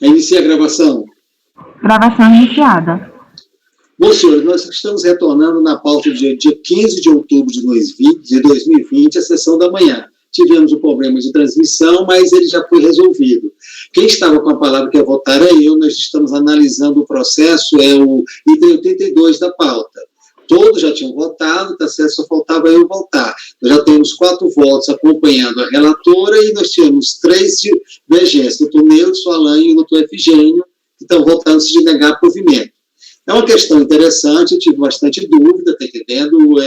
Inicia a gravação. Gravação iniciada. Bom, senhores, nós estamos retornando na pauta do dia 15 de outubro de 2020, a sessão da manhã. Tivemos um problema de transmissão, mas ele já foi resolvido. Quem estava com a palavra que ia votar é eu, nós estamos analisando o processo, é o item 82 da pauta. Todos já tinham votado, tá certo? Só faltava eu votar. Nós já temos 4 votos acompanhando a relatora e nós tínhamos 3 divergências, o doutor Neudson, Alain e o doutor Efigênio, que estão votando-se de negar provimento. É uma questão interessante, eu tive bastante dúvida, está entendendo?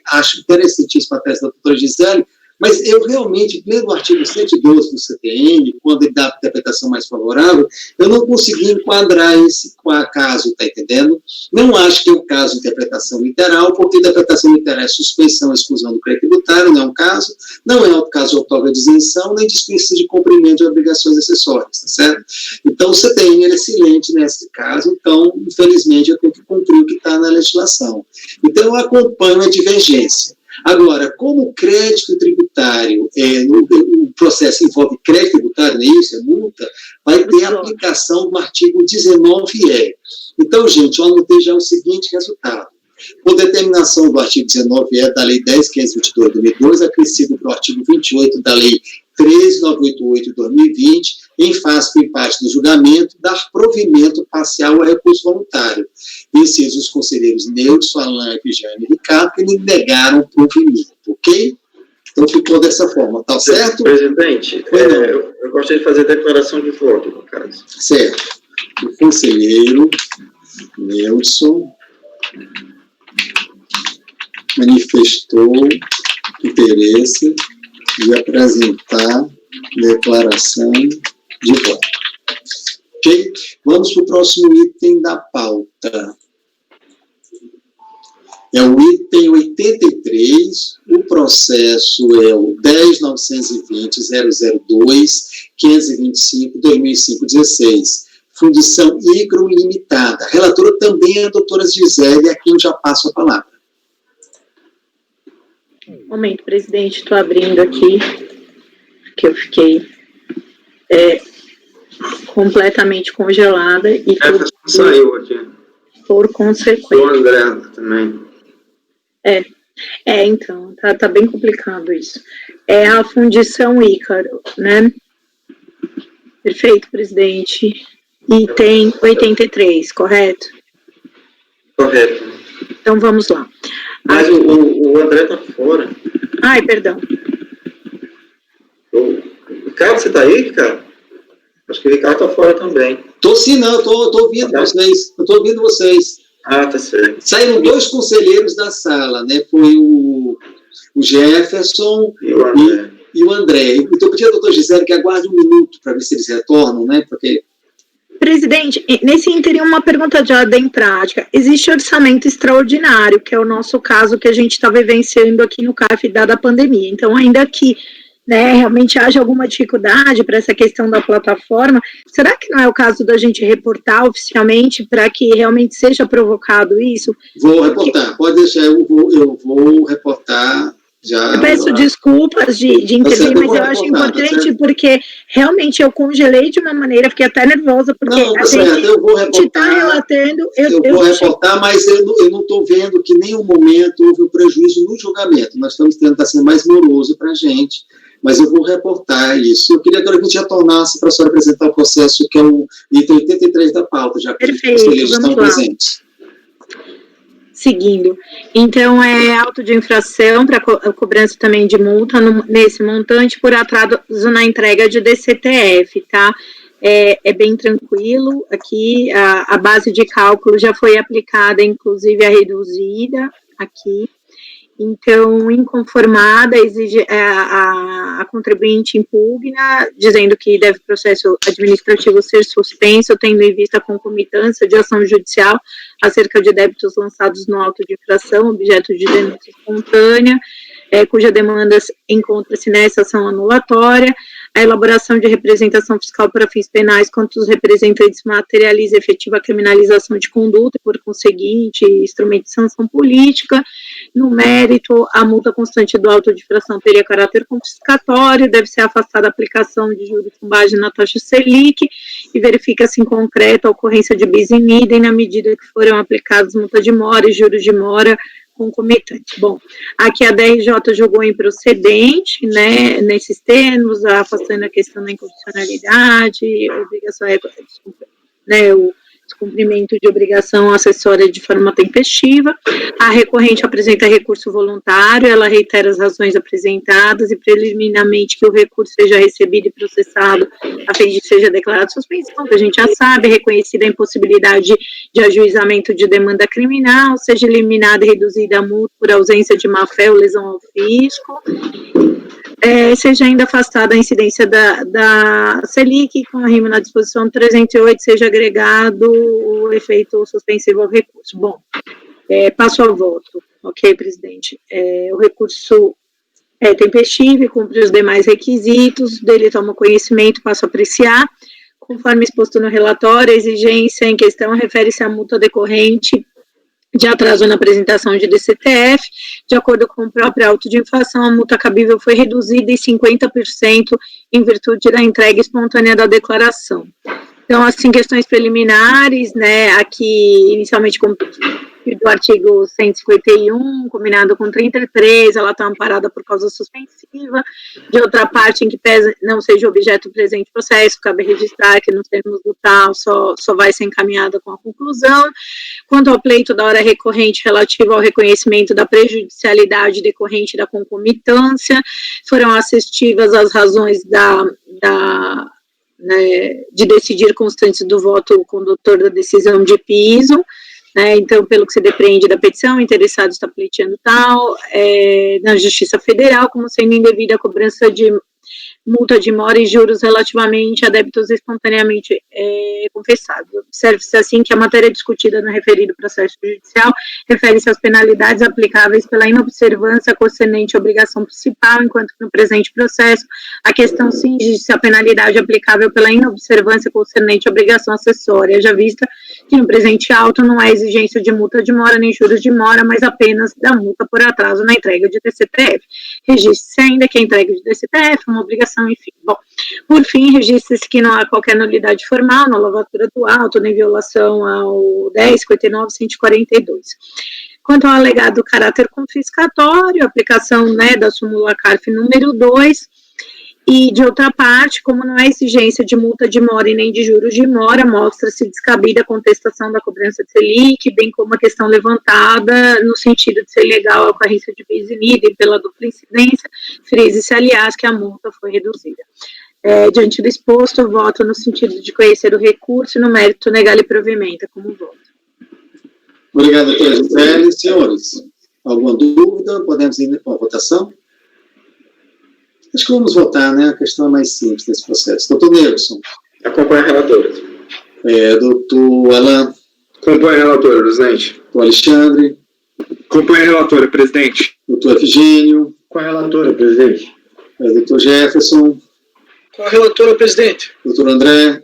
Acho interessantíssima a tese da doutora Gisele, mas eu realmente, lendo o artigo 112 do CTN, quando ele dá a interpretação mais favorável, eu não consegui enquadrar esse caso, está entendendo? Não acho que é um caso de interpretação literal, porque interpretação literal é suspensão e exclusão do crédito tributário, não é um caso, não é um caso de outorga de isenção, nem dispensa de cumprimento de obrigações acessórias, tá certo? Então, o CTN ele é silente nesse caso, então, infelizmente, eu tenho que cumprir o que está na legislação. Então, eu acompanho a divergência. Agora, como o crédito tributário, o processo envolve crédito tributário, não é isso? É multa, vai ter aplicação do artigo 19E. Então, gente, eu anotei já o seguinte resultado. Por determinação do artigo 19E da Lei 10.522 de 2002, acrescido pelo artigo 28 da Lei 13.988 de 2020, em face do empate do julgamento, dar provimento parcial ao recurso voluntário. Inciso os conselheiros Neudson, Alain, Efigênio e Ricardo, que lhe negaram o provimento, ok? Então ficou dessa forma, tá certo? Presidente, eu gostaria de fazer declaração de voto, no caso. Certo. O conselheiro Neudson manifestou interesse de apresentar declaração de voto. Ok? Vamos para o próximo item da pauta. É o item 83, o processo é o 10.920.002.525.2005.16, Fundição Hidro Limitada. A relatora também é a doutora Gisele, a quem eu já passo a palavra. Momento, presidente, estou abrindo aqui, que eu fiquei completamente congelada e saiu aqui. Por consequência. O André também. Então, tá bem complicado isso. É a fundição Ícaro, né? Perfeito, presidente. Item 83, correto? Correto. Então, vamos lá. Mas o André tá fora. Ai, perdão. Ricardo, você tá aí, Ricardo? Acho que o Ricardo tá fora também. Tô sim, não, eu tô ouvindo vocês. Eu tô ouvindo vocês. Ah, tá certo. Saíram 2 conselheiros da sala, né? Foi o Jefferson e o André. Então, eu pedi ao doutor Gisele que aguarde um minuto para ver se eles retornam, né? Porque... Presidente, nesse ínterim, uma pergunta de ordem prática. Existe orçamento extraordinário, que é o nosso caso que a gente está vivenciando aqui no CAF, dada a pandemia. Então, ainda que realmente haja alguma dificuldade para essa questão da plataforma, será que não é o caso da gente reportar oficialmente para que realmente seja provocado isso? Vou reportar, pode deixar, eu vou reportar. Já, eu peço desculpas de intervir, mas eu acho importante porque realmente eu congelei de uma maneira, fiquei até nervosa, porque a gente está relatando... Eu vou reportar, mas eu não estou vendo que em nenhum momento houve um prejuízo no julgamento. Nós estamos tentando ser mais moroso para a gente, mas eu vou reportar isso. Eu queria agora que a gente retornasse para a senhora apresentar o processo, que é o item 83 da pauta, já que os conselheiros estão presentes. Seguindo. Então, é auto de infração para cobrança também de multa nesse montante por atraso na entrega de DCTF, tá? É bem tranquilo. Aqui, a base de cálculo já foi aplicada, inclusive a reduzida aqui. Então, inconformada, exige a contribuinte impugna, dizendo que deve processo administrativo ser suspenso, tendo em vista a concomitância de ação judicial acerca de débitos lançados no auto de infração, objeto de denúncia espontânea. cuja demanda encontra-se nessa ação anulatória, a elaboração de representação fiscal para fins penais contra os representantes materializa efetiva criminalização de conduta, por conseguinte, instrumento de sanção política. No mérito, a multa constante do auto de infração teria caráter confiscatório, deve ser afastada a aplicação de juros com base na taxa Selic, e verifica-se em concreto a ocorrência de bis in idem na medida que foram aplicados multa de mora e juros de mora concomitante. Bom, aqui a DRJ julgou improcedente, né, nesses termos, afastando a questão da inconstitucionalidade, obrigação, né, o descumprimento de obrigação acessória de forma tempestiva. A recorrente apresenta recurso voluntário, ela reitera as razões apresentadas e preliminarmente que o recurso seja recebido e processado a fim de que seja declarado suspensão, que a gente já sabe, reconhecida a impossibilidade de ajuizamento de demanda criminal, seja eliminada e reduzida a multa por ausência de má-fé ou lesão ao fisco, seja ainda afastada a incidência da Selic, com a rima na disposição 308, seja agregado o efeito suspensivo ao recurso. Bom, passo ao voto, ok, presidente? O recurso é tempestivo e cumpre os demais requisitos, dele toma conhecimento, passo a apreciar. Conforme exposto no relatório, a exigência em questão refere-se à multa decorrente de atraso na apresentação de DCTF. De acordo com o próprio auto de infração, a multa cabível foi reduzida em 50% em virtude da entrega espontânea da declaração. Então, assim, questões preliminares, né, aqui, inicialmente, do artigo 151, combinado com 33, ela está amparada por causa suspensiva. De outra parte, em que pese não seja objeto do presente processo, cabe registrar que nos termos do tal só vai ser encaminhada com a conclusão. Quanto ao pleito da hora recorrente relativo ao reconhecimento da prejudicialidade decorrente da concomitância, foram assistivas as razões de decidir constantes do voto condutor da decisão de piso. Então, pelo que se depreende da petição, o interessado está pleiteando tal, na Justiça Federal, como sendo indevida a cobrança de multa de mora e juros relativamente a débitos espontaneamente confessados. Observe-se assim que a matéria discutida no referido processo judicial refere-se às penalidades aplicáveis pela inobservância concernente à obrigação principal, enquanto que no presente processo a questão cinge-se à penalidade aplicável pela inobservância concernente à obrigação acessória, já vista que no presente auto não há exigência de multa de mora nem juros de mora, mas apenas da multa por atraso na entrega de DCTF. Registre-se ainda que a entrega de DCTF é uma obrigação, enfim. Bom, por fim, registre-se que não há qualquer nulidade formal na lavatura do auto, nem violação ao 10.59.142. Quanto ao alegado caráter confiscatório, aplicação, né, da súmula CARF número 2, e, de outra parte, como não há exigência de multa de mora e nem de juros de mora, mostra-se descabida a contestação da cobrança de Selic, bem como a questão levantada no sentido de ser ilegal a ocorrência de bis in idem pela dupla incidência, frise-se, aliás, que a multa foi reduzida. Diante do exposto, voto no sentido de conhecer o recurso e no mérito negar-lhe provimento, como voto. Obrigado, doutora Gisele. Senhores, alguma dúvida? Podemos ir com a votação? Acho que vamos votar, né? A questão é mais simples desse processo. Doutor Nelson. Acompanha a relatora. Doutor Alain. Acompanha a relatora, presidente. Doutor Alexandre. Acompanha a relatora, presidente. Doutor Efigênio. Com a relatora, presidente. Doutor Jefferson. Com a relatora, presidente. Doutor André.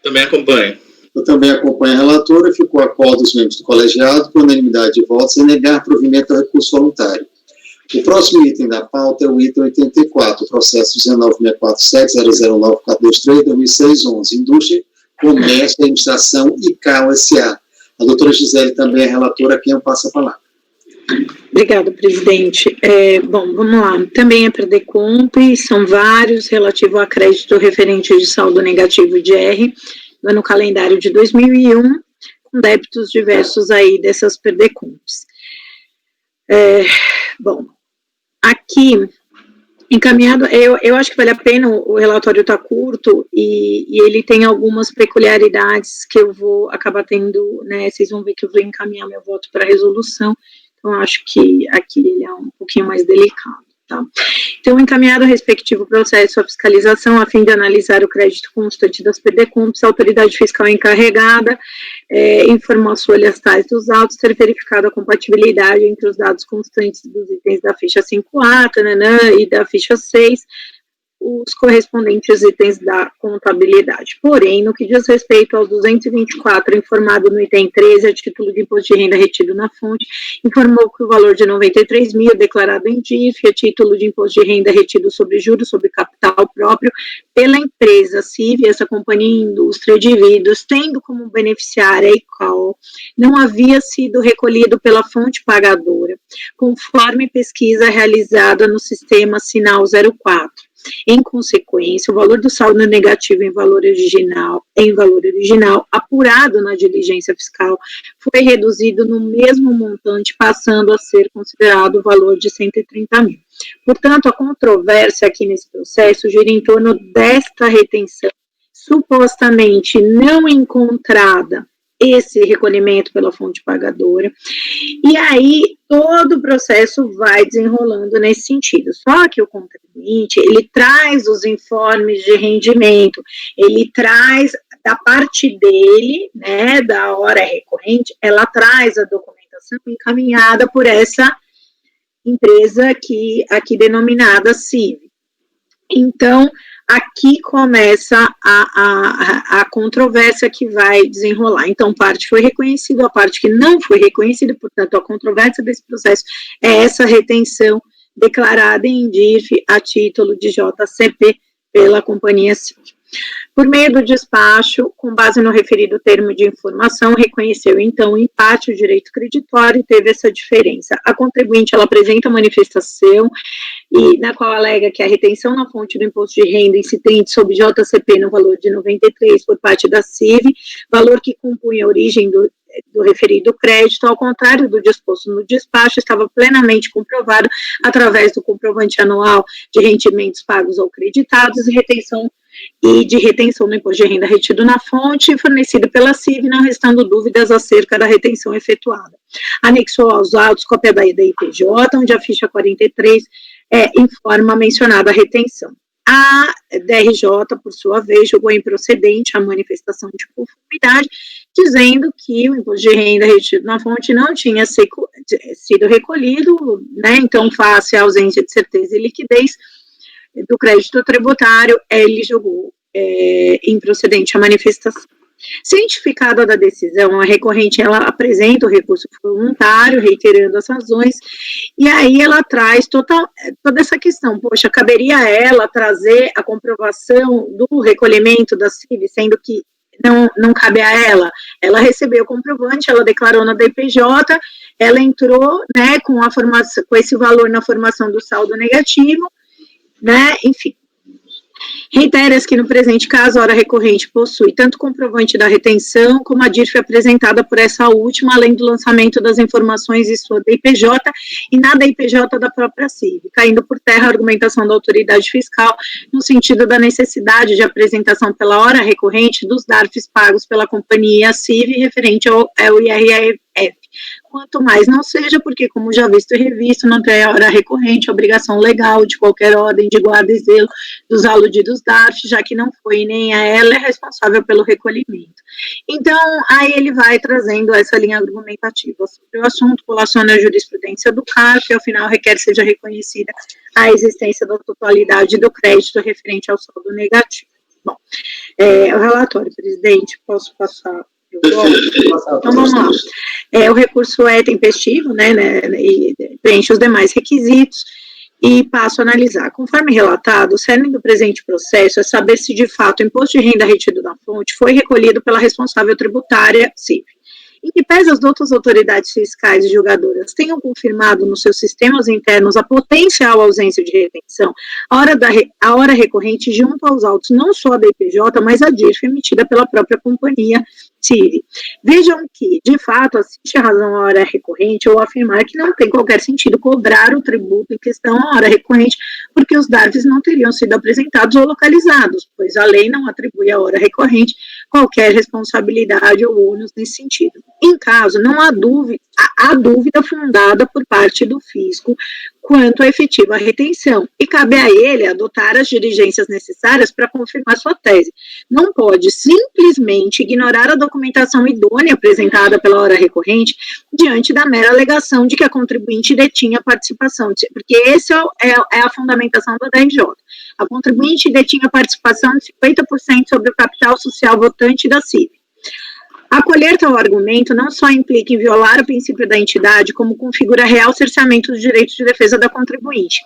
Também acompanho. Eu também acompanho a relatora e fico a acordo dos membros do colegiado por unanimidade de votos em negar provimento ao recurso voluntário. O próximo item da pauta é o item 84, processo 19647009423-2006-11, Indústria, Comércio e Administração ICAO S.A. A doutora Gisele também é relatora, a quem eu passo a palavra. Obrigada, presidente. Bom, vamos lá. Também é para DECOMP, são vários, relativo a crédito referente de saldo negativo de R, no calendário de 2001, com débitos diversos aí dessas PERDECOMPs. Bom, aqui, encaminhado, eu acho que vale a pena, o relatório está curto e ele tem algumas peculiaridades que eu vou acabar tendo, né, vocês vão ver que eu vou encaminhar meu voto para a resolução, então acho que aqui ele é um pouquinho mais delicado, Tá? Então, encaminhado o respectivo processo à fiscalização, a fim de analisar o crédito constante das PDCOMPs, a autoridade fiscal encarregada informou as folhas tais dos autos ter verificado a compatibilidade entre os dados constantes dos itens da ficha 5A e da ficha 6, os correspondentes itens da contabilidade. Porém, no que diz respeito aos 224, informado no item 13, a título de imposto de renda retido na fonte, informou que o valor de 93 mil declarado em DIF, a título de imposto de renda retido sobre juros sobre capital próprio, pela empresa CIV, essa companhia indústria de vidros, tendo como beneficiária a ICAO, não havia sido recolhido pela fonte pagadora, conforme pesquisa realizada no sistema Sinal 04. Em consequência, o valor do saldo negativo em valor original, apurado na diligência fiscal, foi reduzido no mesmo montante, passando a ser considerado o valor de 130 mil. Portanto, a controvérsia aqui nesse processo gira em torno desta retenção, supostamente não encontrada, esse recolhimento pela fonte pagadora, e aí todo o processo vai desenrolando nesse sentido. Só que o contribuinte, ele traz os informes de rendimento, ele traz da parte dele, né, da hora recorrente, ela traz a documentação encaminhada por essa empresa aqui denominada CIV. Então, aqui começa a controvérsia que vai desenrolar. Então, parte foi reconhecida, a parte que não foi reconhecida, portanto, a controvérsia desse processo é essa retenção declarada em DIF a título de JCP pela companhia CIV. Por meio do despacho, com base no referido termo de informação, reconheceu, então, o empate, o direito creditório e teve essa diferença. A contribuinte, ela apresenta a manifestação, e na qual alega que a retenção na fonte do imposto de renda incidente sobre JCP no valor de 93 por parte da CIV, valor que compunha a origem do referido crédito, ao contrário do disposto no despacho, estava plenamente comprovado através do comprovante anual de rendimentos pagos ou creditados e de retenção do imposto de renda retido na fonte, fornecido pela CIV, não restando dúvidas acerca da retenção efetuada. Anexou aos autos cópia da IPJ, onde a ficha 43 informa a mencionada retenção. A DRJ, por sua vez, julgou improcedente a manifestação de conformidade, dizendo que o imposto de renda retido na fonte não tinha sido recolhido, né, então, face à ausência de certeza e liquidez do crédito tributário, ele julgou improcedente a manifestação. Cientificada da decisão, a recorrente, ela apresenta o recurso voluntário, reiterando as razões, e aí ela traz toda essa questão, poxa, caberia a ela trazer a comprovação do recolhimento da CIV, sendo que não cabe a ela recebeu o comprovante, ela declarou na DPJ, ela entrou, né, com esse valor na formação do saldo negativo, né, enfim. Reitera-se que no presente caso, a hora recorrente possui tanto o comprovante da retenção, como a DIRF apresentada por essa última, além do lançamento das informações em sua DIPJ e na DIPJ da própria CIV, caindo por terra a argumentação da autoridade fiscal no sentido da necessidade de apresentação pela hora recorrente dos DARFs pagos pela companhia CIV referente ao IRF. Quanto mais não seja, porque, como já visto e revisto, não tem a hora recorrente, obrigação legal de qualquer ordem de guarda e zelo dos aludidos DARF, já que não foi nem a ela responsável pelo recolhimento. Então, aí ele vai trazendo essa linha argumentativa sobre o assunto, colaciona a jurisprudência do CARF, e ao final requer seja reconhecida a existência da totalidade do crédito referente ao saldo negativo. Bom, o relatório, presidente, posso passar? Então, vamos lá. O recurso é tempestivo, né, e preenche os demais requisitos, e passo a analisar. Conforme relatado, o cerne do presente processo é saber se, de fato, o imposto de renda retido da fonte foi recolhido pela responsável tributária CIV. Em que pese as outras autoridades fiscais e julgadoras tenham confirmado nos seus sistemas internos a potencial ausência de retenção, a hora recorrente junto aos autos não só da IPJ, mas a DIRF emitida pela própria companhia CIV. Vejam que, de fato, assiste a razão à hora recorrente ou afirmar que não tem qualquer sentido cobrar o tributo em questão à hora recorrente, porque os DARFs não teriam sido apresentados ou localizados, pois a lei não atribui à hora recorrente qualquer responsabilidade ou ônus nesse sentido. Em caso, não há dúvida há dúvida fundada por parte do fisco quanto à efetiva retenção, e cabe a ele adotar as diligências necessárias para confirmar sua tese. Não pode simplesmente ignorar a documentação idônea apresentada pela hora recorrente diante da mera alegação de que a contribuinte detinha participação, porque essa é a fundamentação da DRJ. A contribuinte detinha participação de 50% sobre o capital social votante da CIV. Acolher tal argumento não só implica em violar o princípio da entidade, como configura real cerceamento dos direitos de defesa da contribuinte.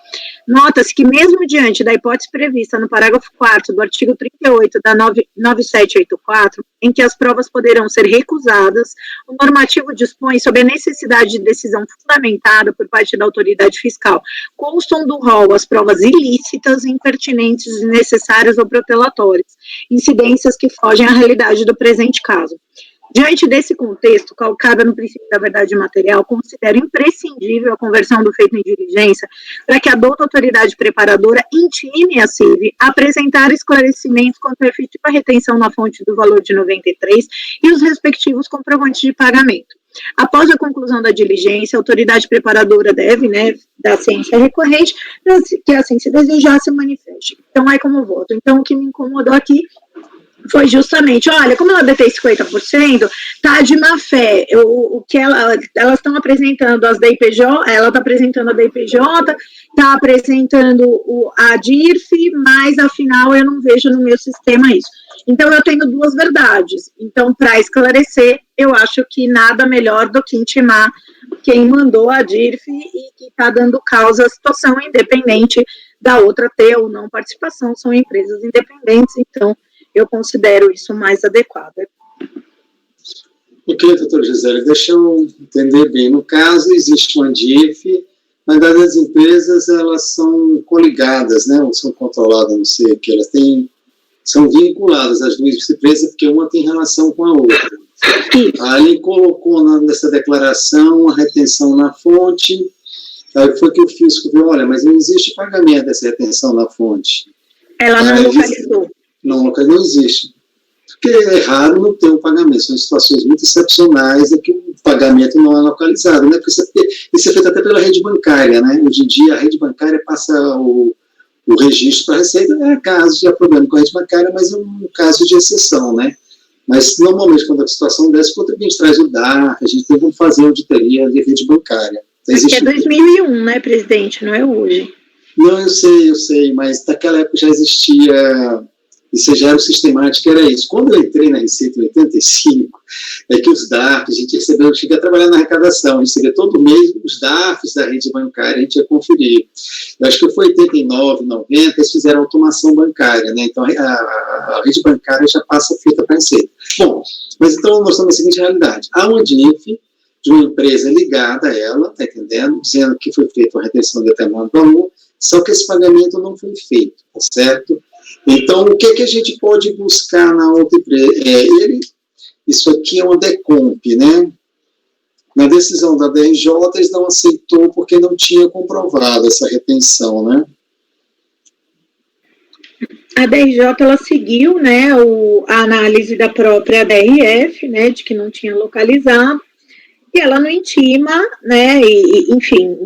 Nota-se que, mesmo diante da hipótese prevista no parágrafo 4º do artigo 38 da 9784, em que as provas poderão ser recusadas, o normativo dispõe sobre a necessidade de decisão fundamentada por parte da autoridade fiscal. Constam do rol as provas ilícitas, impertinentes, desnecessárias ou protelatórias, incidências que fogem à realidade do presente caso. Diante desse contexto, calcada no princípio da verdade material, considero imprescindível a conversão do feito em diligência para que a douta autoridade preparadora intime a CIV a apresentar esclarecimentos quanto à efetiva retenção na fonte do valor de 93 e os respectivos comprovantes de pagamento. Após a conclusão da diligência, a autoridade preparadora deve, da ciência recorrente, que assim se desejar, se manifeste. Então, é como voto. Então, o que me incomodou aqui foi justamente, olha, como ela detém 50%, tá de má fé, o que elas estão apresentando as DIPJ, ela está apresentando a DIPJ, está apresentando a DIRF, mas afinal eu não vejo no meu sistema isso. Então eu tenho duas verdades. Então, para esclarecer, eu acho que nada melhor do que intimar quem mandou a DIRF e que está dando causa à situação, independente da outra ter ou não participação, são empresas independentes, então eu considero isso mais adequado. Ok, doutora Gisele, deixa eu entender bem. No caso, existe uma DIF, mas as empresas, elas são coligadas, ou são controladas, não sei o que, elas são vinculadas, as duas empresas, porque uma tem relação com a outra. Ali colocou nessa declaração a retenção na fonte, aí foi que o fisco viu, olha, mas não existe pagamento dessa retenção na fonte. Ela não localizou. Não existe. Porque é raro não ter um pagamento. São situações muito excepcionais em que o pagamento não é localizado, Porque isso é feito até pela rede bancária, Hoje em dia, a rede bancária passa o registro para a Receita, é caso de problema com a rede bancária, mas é um caso de exceção, Mas, normalmente, quando a situação dessa, o contribuinte traz o DARF, a gente tem como fazer auditoria de rede bancária. Porque é 2001, presidente? Não é hoje. Não, eu sei, mas naquela época já existia... Isso já era o sistemático, era isso. Quando eu entrei na Receita em 85, é que os DARFs, a gente recebeu, eu cheguei a trabalhar na arrecadação, a gente recebia todo mês os DARFs da rede bancária, a gente ia conferir. Eu acho que foi 89, 90, eles fizeram automação bancária, Então a rede bancária já passa feita para a Receita. Bom, mas então nós estamos na seguinte realidade. Há uma DIF de uma empresa ligada a ela, está entendendo? Dizendo que foi feita uma retenção de determinado valor, só que esse pagamento não foi feito, tá certo? Então, o que a gente pode buscar na outra empresa? Isso aqui é uma decomp, Na decisão da DRJ, eles não aceitou porque não tinha comprovado essa retenção, A DRJ, ela seguiu, a análise da própria DRF, de que não tinha localizado, e ela não intima, enfim,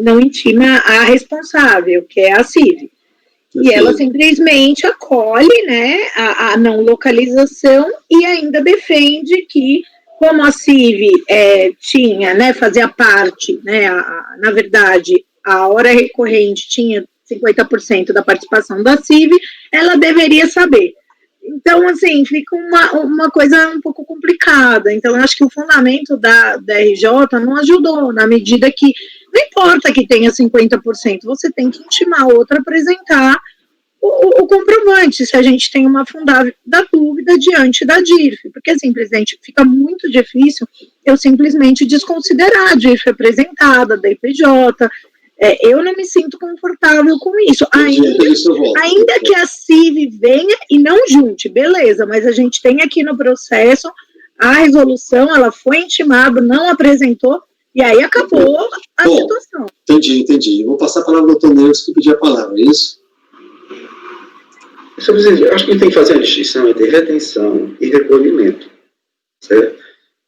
não intima a responsável, que é a CIV. E ela simplesmente acolhe, a não localização e ainda defende que, como a CIV tinha, fazia parte, na verdade, a hora recorrente tinha 50% da participação da CIV, ela deveria saber. Então, assim, fica uma coisa um pouco complicada. Então, eu acho que o fundamento da RJ não ajudou, na medida que não importa que tenha 50%, você tem que intimar a outra a apresentar o comprovante, se a gente tem uma fundada dúvida diante da DIRF. Porque, assim, presidente, fica muito difícil eu simplesmente desconsiderar a DIRF apresentada, da IPJ. Eu não me sinto confortável com isso. Ainda que a CIV venha e não junte, beleza, mas a gente tem aqui no processo a resolução, ela foi intimada, não apresentou, e aí acabou a situação. Entendi. Vou passar a palavra ao doutor Neudes, que pediu a palavra, é isso? Eu acho que a gente tem que fazer a distinção entre retenção e recolhimento, certo?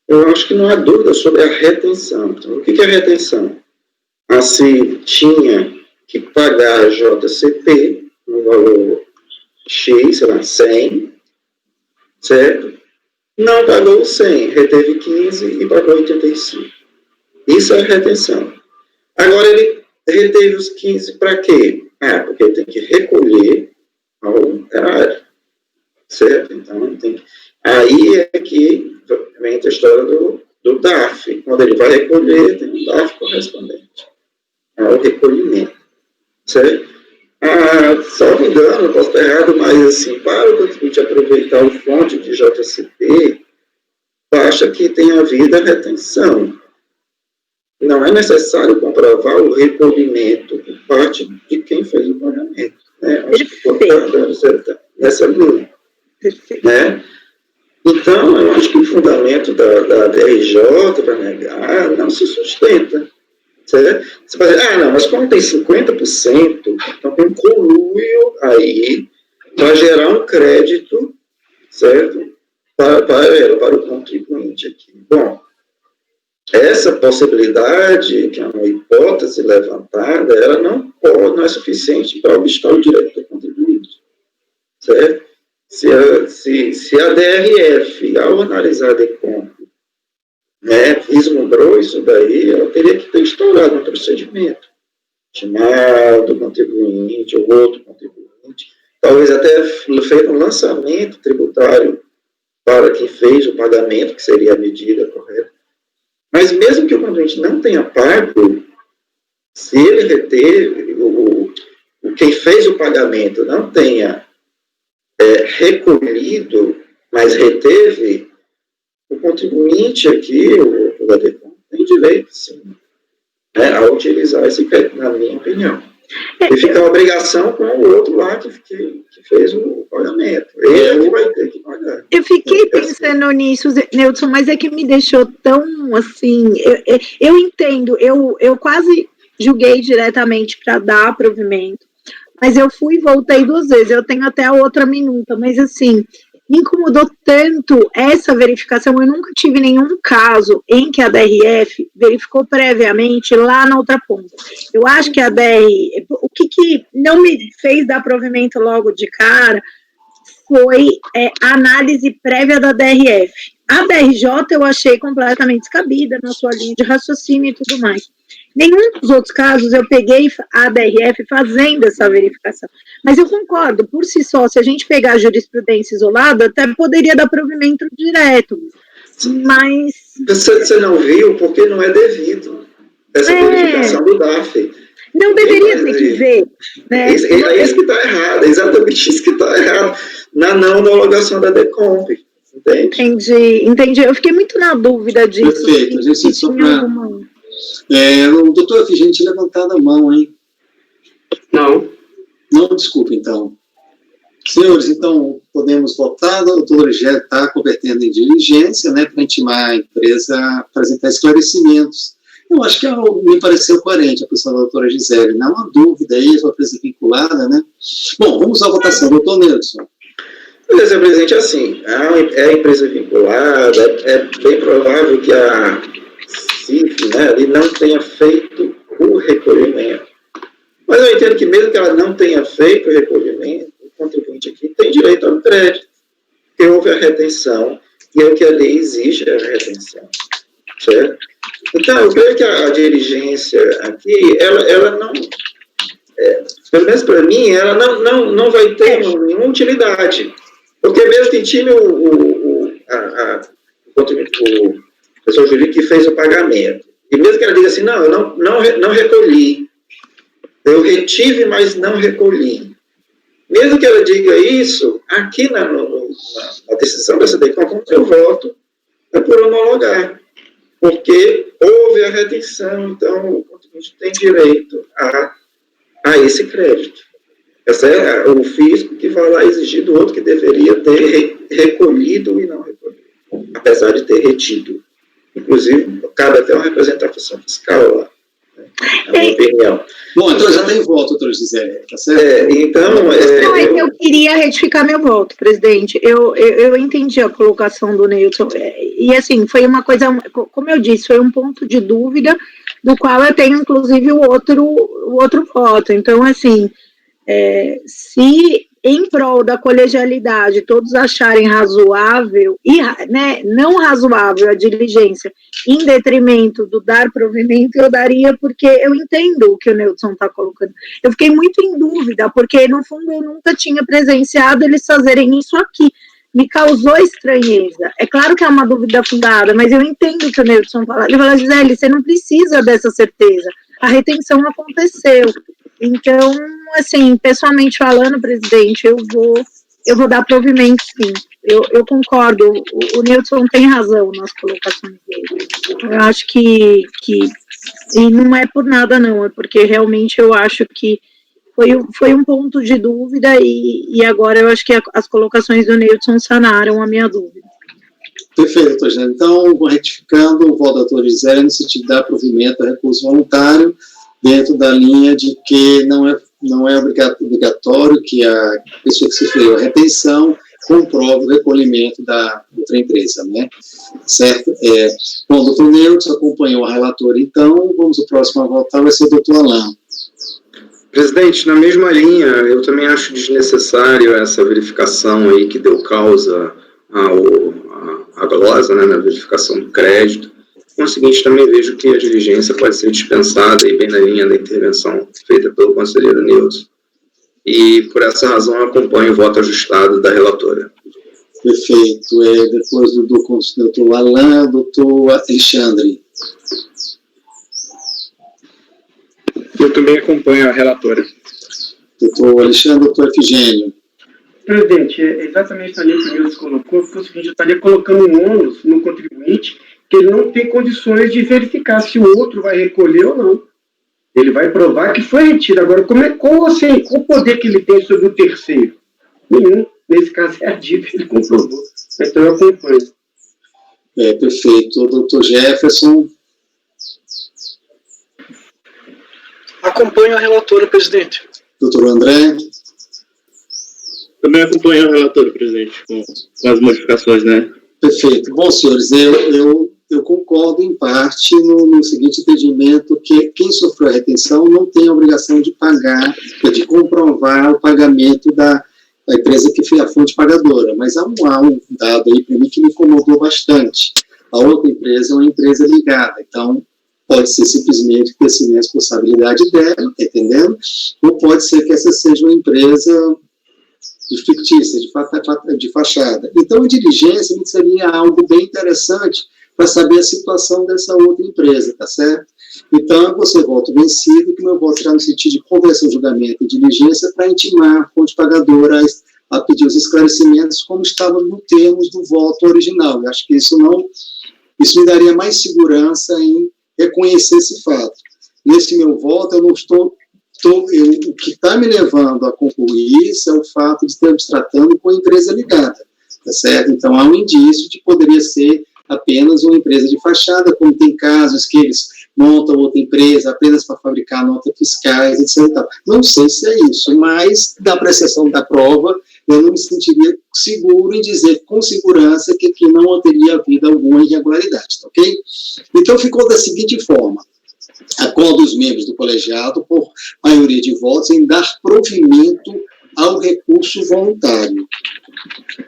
eu acho que não há dúvida sobre a retenção. Então, o que é retenção? A CIV tinha que pagar a JCP no valor X, sei lá, 100, certo? Não pagou 100, reteve 15 e pagou 85. Isso é retenção. Agora, ele reteve os 15 para quê? Porque ele tem que recolher ao erário, certo? Então, aí é que vem a história do DAF. Quando ele vai recolher, tem um DAF correspondente ao recolhimento, certo? Só me engano, posso estar errado, mas assim, para o contribuinte aproveitar o fonte de JCP, basta que tenha havido a retenção. Não é necessário comprovar o recolhimento por parte de quem fez o pagamento. Né? Acho que nessa linha. Né? Então, eu acho que o fundamento da DRJ para negar não se sustenta. Certo? Você vai dizer, não, mas como tem 50%, então tem um conluio aí para gerar um crédito, certo? Para o contribuinte aqui. Bom, essa possibilidade, que é uma hipótese levantada, ela não é suficiente para obstar o direito do contribuinte, certo? Se a DRF, ao analisar a DECOMP, vislumbrou isso daí, ela teria que ter estourado um procedimento, chamado o contribuinte ou outro contribuinte, talvez até feito um lançamento tributário para quem fez o pagamento, que seria a medida correta. Mas mesmo que o contribuinte não tenha pago, se ele reter, quem fez o pagamento não tenha recolhido, mas reteve, o contribuinte aqui, o ADECOM, tem direito, sim, a utilizar esse crédito, na minha opinião. E fica a obrigação com o outro lá que fez o pagamento. Ele vai ter que pagar. Eu fiquei pensando nisso, Neudson, mas é que me deixou tão, assim, eu entendo, eu quase julguei diretamente para dar provimento, mas eu fui e voltei 2 vezes, eu tenho até a outra minuta, mas assim, me incomodou tanto essa verificação, eu nunca tive nenhum caso em que a DRF verificou previamente lá na outra ponta. Eu acho que a DRF, o que não me fez dar provimento logo de cara foi a análise prévia da DRF. A DRJ eu achei completamente descabida na sua linha de raciocínio e tudo mais. Nenhum dos outros casos eu peguei a DRF fazendo essa verificação. Mas eu concordo, por si só, se a gente pegar a jurisprudência isolada, até poderia dar provimento direto. Mas... Você não viu porque não é devido essa verificação do DAF. Não deveria ter que ver. Né? É isso que está errado, é exatamente isso que está errado. Na não homologação da DECOMP. Entende? Entendi. Eu fiquei muito na dúvida disso. Perfeito. A gente só para... o doutor Efigênio tinha levantado a mão, hein? Não. Não, desculpa, então. Senhores, então, podemos votar. O doutor Rogério está convertendo em diligência, né, para intimar a empresa a apresentar esclarecimentos. Eu acho que me pareceu coerente a posição da doutora Gisele. Não há uma dúvida aí, a empresa vinculada, né? Bom, vamos à votação. Doutor Neudson. Beleza, presidente, assim, a empresa vinculada, é bem provável que a CIF, né, ele não tenha feito o recolhimento. Mas eu entendo que mesmo que ela não tenha feito o recolhimento, o contribuinte aqui tem direito ao crédito, porque houve a retenção, e é o que a lei exige, a retenção, certo? Então, eu creio que a diligência aqui, ela não, pelo menos para mim, ela não vai ter nenhuma utilidade, porque mesmo que time o pessoa jurídica que fez o pagamento, e mesmo que ela diga assim, não, eu não recolhi, eu retive, mas não recolhi. Mesmo que ela diga isso, aqui na decisão dessa DECOMP, eu voto por homologar, porque houve a retenção, então o contribuinte tem direito a esse crédito. Esse é o fisco que vai lá exigir do outro que deveria ter recolhido e não recolhido, apesar de ter retido. Inclusive, cabe até uma representação fiscal lá. Né? a minha opinião. Bom, então já tem voto, doutora Gisele, tá certo? Então, Não, é que eu queria retificar meu voto, presidente. Eu entendi a colocação do Neilton. E, assim, foi uma coisa, como eu disse, foi um ponto de dúvida, do qual eu tenho, inclusive, o outro voto. Então, assim, se em prol da colegialidade todos acharem razoável, e né, não razoável a diligência, em detrimento do dar provimento, eu daria, porque eu entendo o que o Neilton está colocando. Eu fiquei muito em dúvida, porque, no fundo, eu nunca tinha presenciado eles fazerem isso aqui. Me causou estranheza. É claro que é uma dúvida fundada, mas eu entendo o que o Neilton fala. Ele fala, Gisele, você não precisa dessa certeza. A retenção aconteceu. Então, assim, pessoalmente falando, presidente, eu vou dar provimento, sim. Eu concordo, o Neilton tem razão nas colocações dele. Eu acho que e não é por nada, não, é porque realmente eu acho que foi um ponto de dúvida e agora eu acho que as colocações do Neilton sanaram a minha dúvida. Perfeito, doutor Gisele. Então, retificando o voto da doutora Gisele no sentido de dar provimento a recurso voluntário, dentro da linha de que não é obrigatório que a pessoa que sofreu a retenção comprove o recolhimento da outra empresa, né? Certo? Bom, o doutor Neilton acompanhou a relatora, então, vamos ao próximo a votar, vai ser o doutor Alain. Presidente, na mesma linha, eu também acho desnecessário essa verificação aí que deu causa à glosa, né, na verificação do crédito. Com o seguinte, também vejo que a diligência pode ser dispensada e bem na linha da intervenção feita pelo conselheiro Neilton. E, por essa razão, eu acompanho o voto ajustado da relatora. Perfeito. Depois do doutor Alain, doutor Alexandre. Eu também acompanho a relatora. Doutor Alexandre, doutor Efigênio. Presidente, é exatamente a linha que o Neilton colocou, porque é o seguinte, eu estaria colocando um ônus no contribuinte que ele não tem condições de verificar se o outro vai recolher ou não. Ele vai provar que foi retido. Agora, qual o poder que ele tem sobre o terceiro? Nenhum. Nesse caso, é a dívida, ele comprovou. Então, eu acompanho. Perfeito. Doutor Jefferson. Acompanho a relatora, presidente. Doutor André. Também acompanho a relatora, presidente, com as modificações, né? Perfeito. Bom, senhores, eu concordo em parte no seguinte entendimento, que quem sofreu a retenção não tem a obrigação de pagar, de comprovar o pagamento da empresa que foi a fonte pagadora, mas há um dado aí para mim que me incomodou bastante. A outra empresa é uma empresa ligada, então pode ser simplesmente ter sido responsabilidade dela, tá entendendo? Ou pode ser que essa seja uma empresa fictícia, de fachada. Então, a diligência seria algo bem interessante para saber a situação dessa outra empresa, tá certo? Então, eu vou ser voto vencido, que meu voto será no sentido de conversão, julgamento e diligência para intimar a fonte pagadora a pedir os esclarecimentos como estava no termos do voto original. Eu acho que isso me daria mais segurança em reconhecer esse fato. Nesse meu voto, eu não estou o que está me levando a concluir isso é o fato de estarmos tratando com a empresa ligada, tá certo? Então, há um indício de que poderia ser apenas uma empresa de fachada, como tem casos que eles montam outra empresa apenas para fabricar notas fiscais, etc. Não sei se é isso, mas da apreciação da prova, eu não me sentiria seguro em dizer com segurança que aqui não teria havido alguma irregularidade, tá ok? Então, ficou da seguinte forma: acordo os membros do colegiado, por maioria de votos, em dar provimento ao recurso voluntário.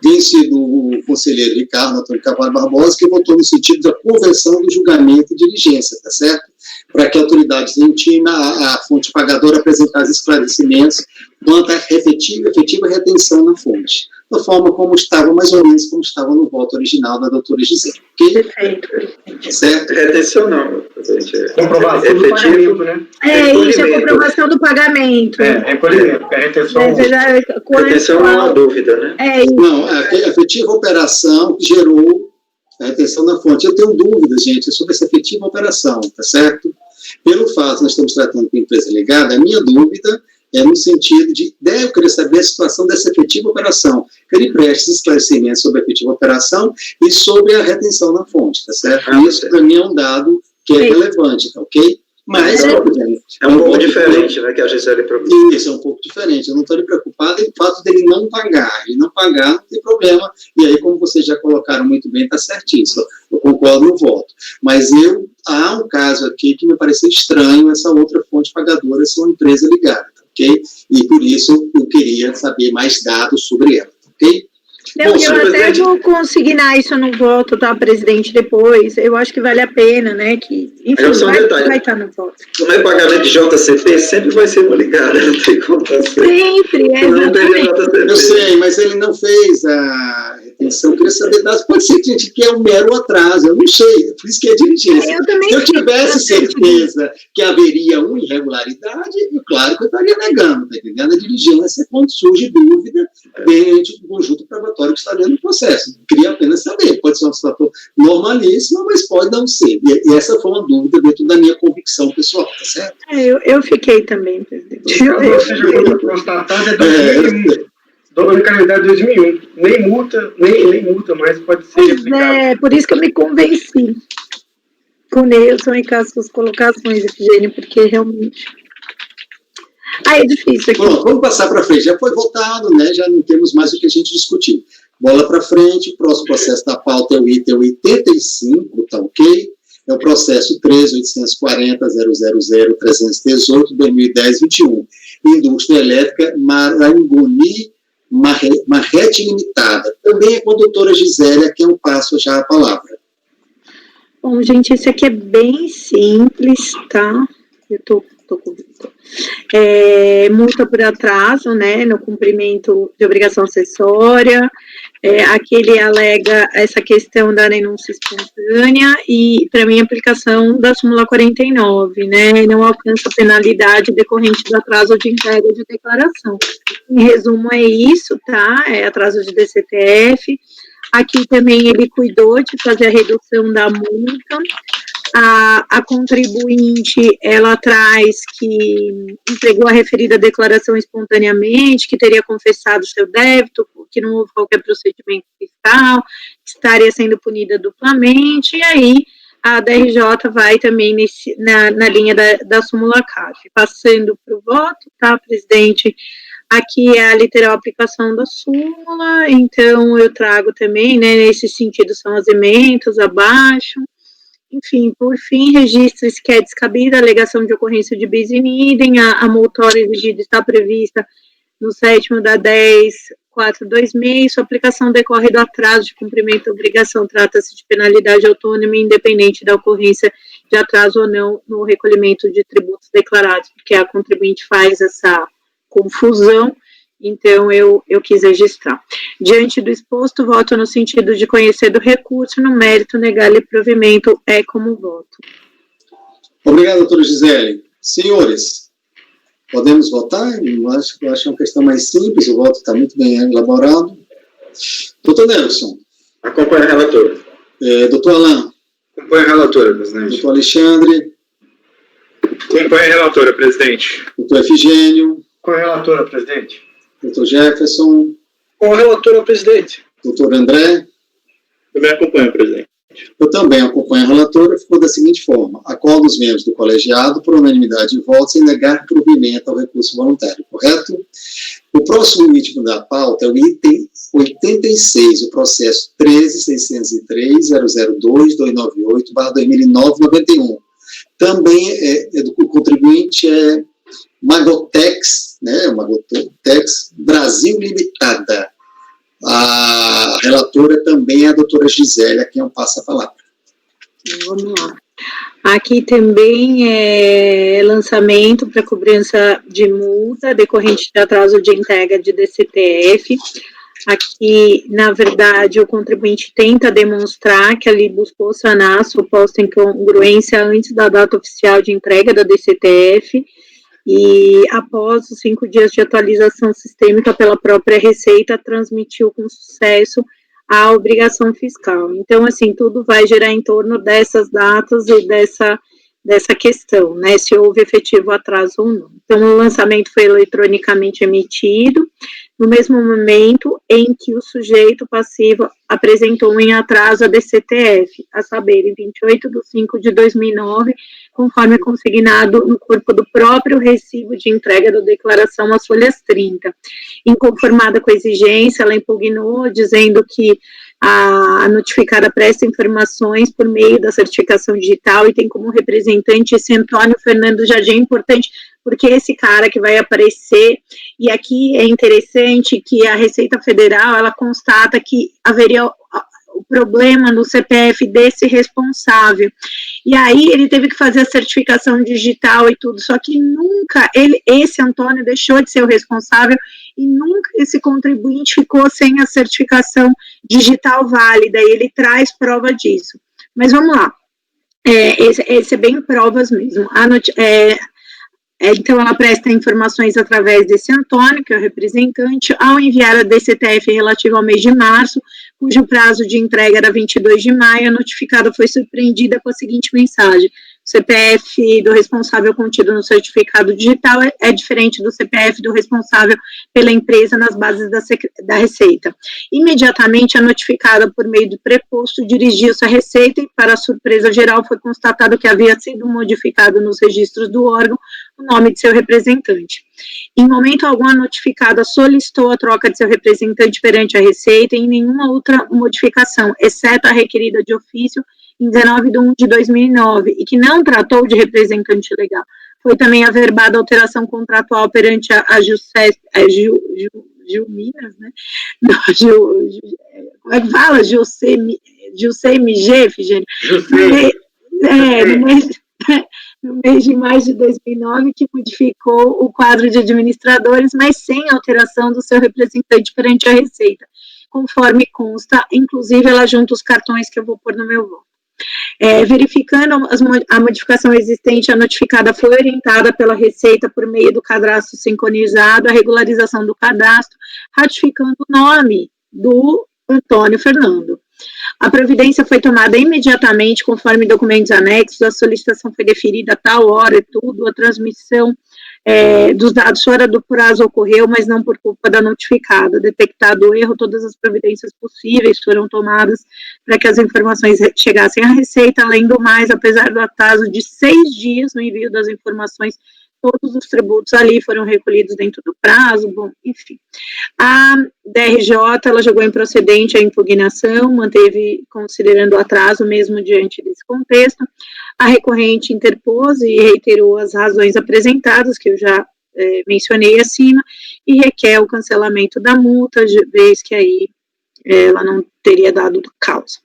Vencido o conselheiro Ricardo Antônio Carvalho Barbosa, que votou no sentido da conversão do julgamento e diligência, tá certo? Para que a autoridade intima a fonte pagadora apresentar os esclarecimentos quanto à efetiva retenção na fonte, da forma como estava, mais ou menos como estava no voto original da doutora Gisele. Ok? Perfeito. Certo? Retenção não. Comprovação do pagamento, né? Isso é comprovação do pagamento. Recolhimento, porque a retenção... Retenção não há dúvida, né? Não, a efetiva operação gerou a retenção na fonte. Eu tenho dúvidas, gente, sobre essa efetiva operação, tá certo? Pelo fato de nós estamos tratando com empresa ligada, a minha dúvida é no sentido de, eu queria saber a situação dessa efetiva operação, que ele preste esclarecimentos sobre a efetiva operação e sobre a retenção na fonte, tá certo? Isso, para mim, é um dado que é relevante, tá ok? Mas, obviamente, é um pouco diferente, né, que a Gisele propôs. Isso, é um pouco diferente. Eu não estou preocupado com o fato dele não pagar. Ele não pagar, não tem problema. E aí, como vocês já colocaram muito bem, está certíssimo. Eu concordo no voto. Mas há um caso aqui que me pareceu estranho, essa outra fonte pagadora ser uma empresa ligada, ok? E por isso eu queria saber mais dados sobre ela, ok? Não, eu até vou consignar isso no voto, tá, presidente, depois. Eu acho que vale a pena, né, que, enfim, vai estar no voto. Como é pagamento de JCP, sempre vai ser uma ligada, não tem como ser. Sempre, não teria JCP. Eu sei, mas ele não fez a retenção. Eu queria saber dados. Pode ser que a gente quer um mero atraso, eu não sei, por isso que é diligência. Se eu tivesse certeza que haveria uma irregularidade, claro que eu estaria negando, tá entendendo? A diligência é quando surge dúvida dentro do conjunto probatório que está dentro do processo. Queria apenas saber, pode ser um situação normalíssima, mas pode não ser. E essa foi uma dúvida dentro da minha convicção pessoal, tá certo? Eu fiquei também, presidente. Ou seja, quando constatado é 2001. No calendário de 2001. Nem multa, mas pode ser aplicado. Por isso que eu me convenci com o Nelson e com as suas colocações, Efigênio, porque realmente... é difícil aqui. Pronto, vamos passar para frente. Já foi votado, né? Já não temos mais o que a gente discutir. Bola para frente, o próximo processo da pauta é o item 85, tá ok? É o processo 13.840.000.318/2010-21. Indústria Elétrica Marangoni Marrete Limitada. Também é com a doutora Gisélia, que eu passo já a palavra. Bom, gente, esse aqui é bem simples, tá? Eu tô com multa por atraso, né, no cumprimento de obrigação acessória. Aqui ele alega essa questão da denúncia espontânea e, para mim, a aplicação da súmula 49, né, não alcança penalidade decorrente do atraso de entrega de declaração. Em resumo, é isso, tá? É atraso de DCTF. Aqui também ele cuidou de fazer a redução da multa. A contribuinte, ela traz que entregou a referida declaração espontaneamente, que teria confessado seu débito, que não houve qualquer procedimento fiscal, que estaria sendo punida duplamente, e aí a DRJ vai também na linha da súmula CAF. Passando para o voto, tá, presidente? Aqui é a literal aplicação da súmula, então eu trago também, né, nesse sentido, são as emendas abaixo. Enfim, por fim, registra-se que é descabida a alegação de ocorrência de bis in idem, a multa exigida está prevista no 7º da 10.426, sua aplicação decorre do atraso de cumprimento da obrigação, trata-se de penalidade autônoma, independente da ocorrência de atraso ou não no recolhimento de tributos declarados, porque a contribuinte faz essa confusão. Então, eu quis registrar. Diante do exposto, voto no sentido de conhecer do recurso, no mérito, negar-lhe provimento, é como voto. Obrigado, doutora Gisele. Senhores, podemos votar? Eu acho que é uma questão mais simples, o voto está muito bem elaborado. Doutor Nelson. Acompanha a relatora. Doutor Alain. Acompanha a relatora, presidente. Doutor Alexandre. Acompanha a relatora, presidente. Doutor Efigênio. Com a relatora, presidente. Doutor Jefferson. Com a relatora, presidente. Doutor André. Também acompanho, presidente. Eu também acompanho a relatora, ficou da seguinte forma: acordo os membros do colegiado por unanimidade de votos em negar provimento ao recurso voluntário, correto? O próximo item da pauta é o item 86, o processo 13.603.002.298/2009-91. Também do contribuinte Magotex, né, Magotex Brasil Limitada. A relatora também é a doutora Gisélia, a quem eu passo a palavra. Vamos lá. Aqui também é lançamento para cobrança de multa decorrente de atraso de entrega de DCTF. Aqui, na verdade, o contribuinte tenta demonstrar que ali buscou sanar a suposta incongruência antes da data oficial de entrega da DCTF, e após os 5 dias de atualização sistêmica pela própria Receita, transmitiu com sucesso a obrigação fiscal. Então, assim, tudo vai gerar em torno dessas datas e dessa questão, né, se houve efetivo atraso ou não. Então, o lançamento foi eletronicamente emitido, no mesmo momento em que o sujeito passivo apresentou em atraso a DCTF, a saber, em 28/5/2009, conforme consignado no corpo do próprio recibo de entrega da declaração às folhas 30. Inconformada com a exigência, ela impugnou, dizendo que a notificada presta informações por meio da certificação digital e tem como representante esse Antônio Fernando Jardim, importante, porque esse cara que vai aparecer, e aqui é interessante que a Receita Federal, ela constata que haveria o problema no CPF desse responsável, e aí ele teve que fazer a certificação digital e tudo, só que nunca, esse Antônio deixou de ser o responsável, e nunca esse contribuinte ficou sem a certificação digital válida, e ele traz prova disso. Mas vamos lá, esse é bem provas mesmo. Então, ela presta informações através desse Antônio, que é o representante, ao enviar a DCTF relativa ao mês de março, cujo prazo de entrega era 22 de maio, a notificada foi surpreendida com a seguinte mensagem: o CPF do responsável contido no certificado digital é diferente do CPF do responsável pela empresa nas bases da Receita. Imediatamente, a notificada, por meio do preposto, dirigiu-se à Receita e, para a surpresa geral, foi constatado que havia sido modificado nos registros do órgão o nome de seu representante. Em momento algum, a notificada solicitou a troca de seu representante perante a Receita e em nenhuma outra modificação, exceto a requerida de ofício em 19/1/2009, e que não tratou de representante legal. Foi também averbada a alteração contratual perante a Gilminas, né? Como é que fala? Gilcemg, Figênio? No mês de maio de 2009, que modificou o quadro de administradores, mas sem alteração do seu representante perante a Receita, conforme consta, inclusive ela junta os cartões que eu vou pôr no meu voto. Verificando a modificação existente, a notificada foi orientada pela Receita por meio do cadastro sincronizado, a regularização do cadastro, ratificando o nome do Antônio Fernando. A providência foi tomada imediatamente, conforme documentos anexos, a solicitação foi deferida a tal hora e tudo, a transmissão dos dados fora do prazo ocorreu, mas não por culpa da notificada. Detectado o erro, todas as providências possíveis foram tomadas para que as informações chegassem à Receita. Além do mais, apesar do atraso de 6 dias no envio das informações, todos os tributos ali foram recolhidos dentro do prazo, bom, enfim. A DRJ, ela julgou improcedente a impugnação, manteve considerando o atraso mesmo diante desse contexto. A recorrente interpôs e reiterou as razões apresentadas, que eu já mencionei acima, e requer o cancelamento da multa, vez que aí ela não teria dado causa.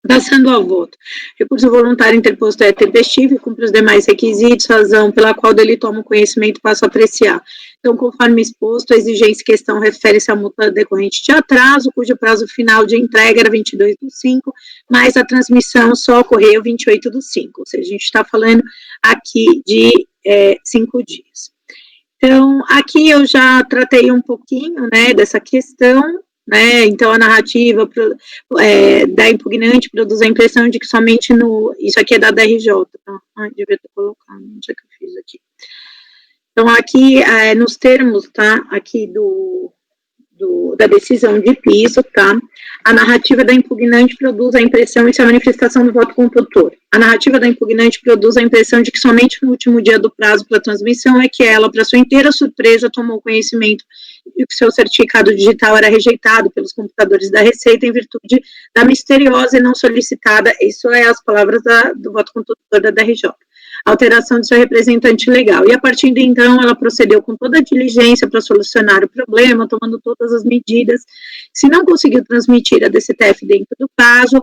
Passando ao voto. Recurso voluntário interposto é tempestivo e cumpre os demais requisitos, razão pela qual dele toma o conhecimento e passa a apreciar. Então, conforme exposto, a exigência em questão refere-se à multa decorrente de atraso, cujo prazo final de entrega era 22/5, mas a transmissão só ocorreu 28/5, ou seja, a gente está falando aqui de 5 dias. Então, aqui eu já tratei um pouquinho, né, dessa questão, né, então a narrativa da impugnante produz a impressão de que somente isso aqui é da DRJ, tá? Devia ter colocado, não sei o que eu fiz aqui. Então, aqui, nos termos, tá, aqui da decisão de piso, tá, a narrativa da impugnante produz a impressão, isso é a manifestação do voto condutor. A narrativa da impugnante produz a impressão de que somente no último dia do prazo para transmissão é que ela, para sua inteira surpresa, tomou conhecimento de que seu certificado digital era rejeitado pelos computadores da Receita em virtude da misteriosa e não solicitada, isso é as palavras do voto condutor da DRJ, alteração de seu representante legal. E a partir de então, ela procedeu com toda a diligência para solucionar o problema, tomando todas as medidas. Se não conseguiu transmitir a DCTF dentro do prazo,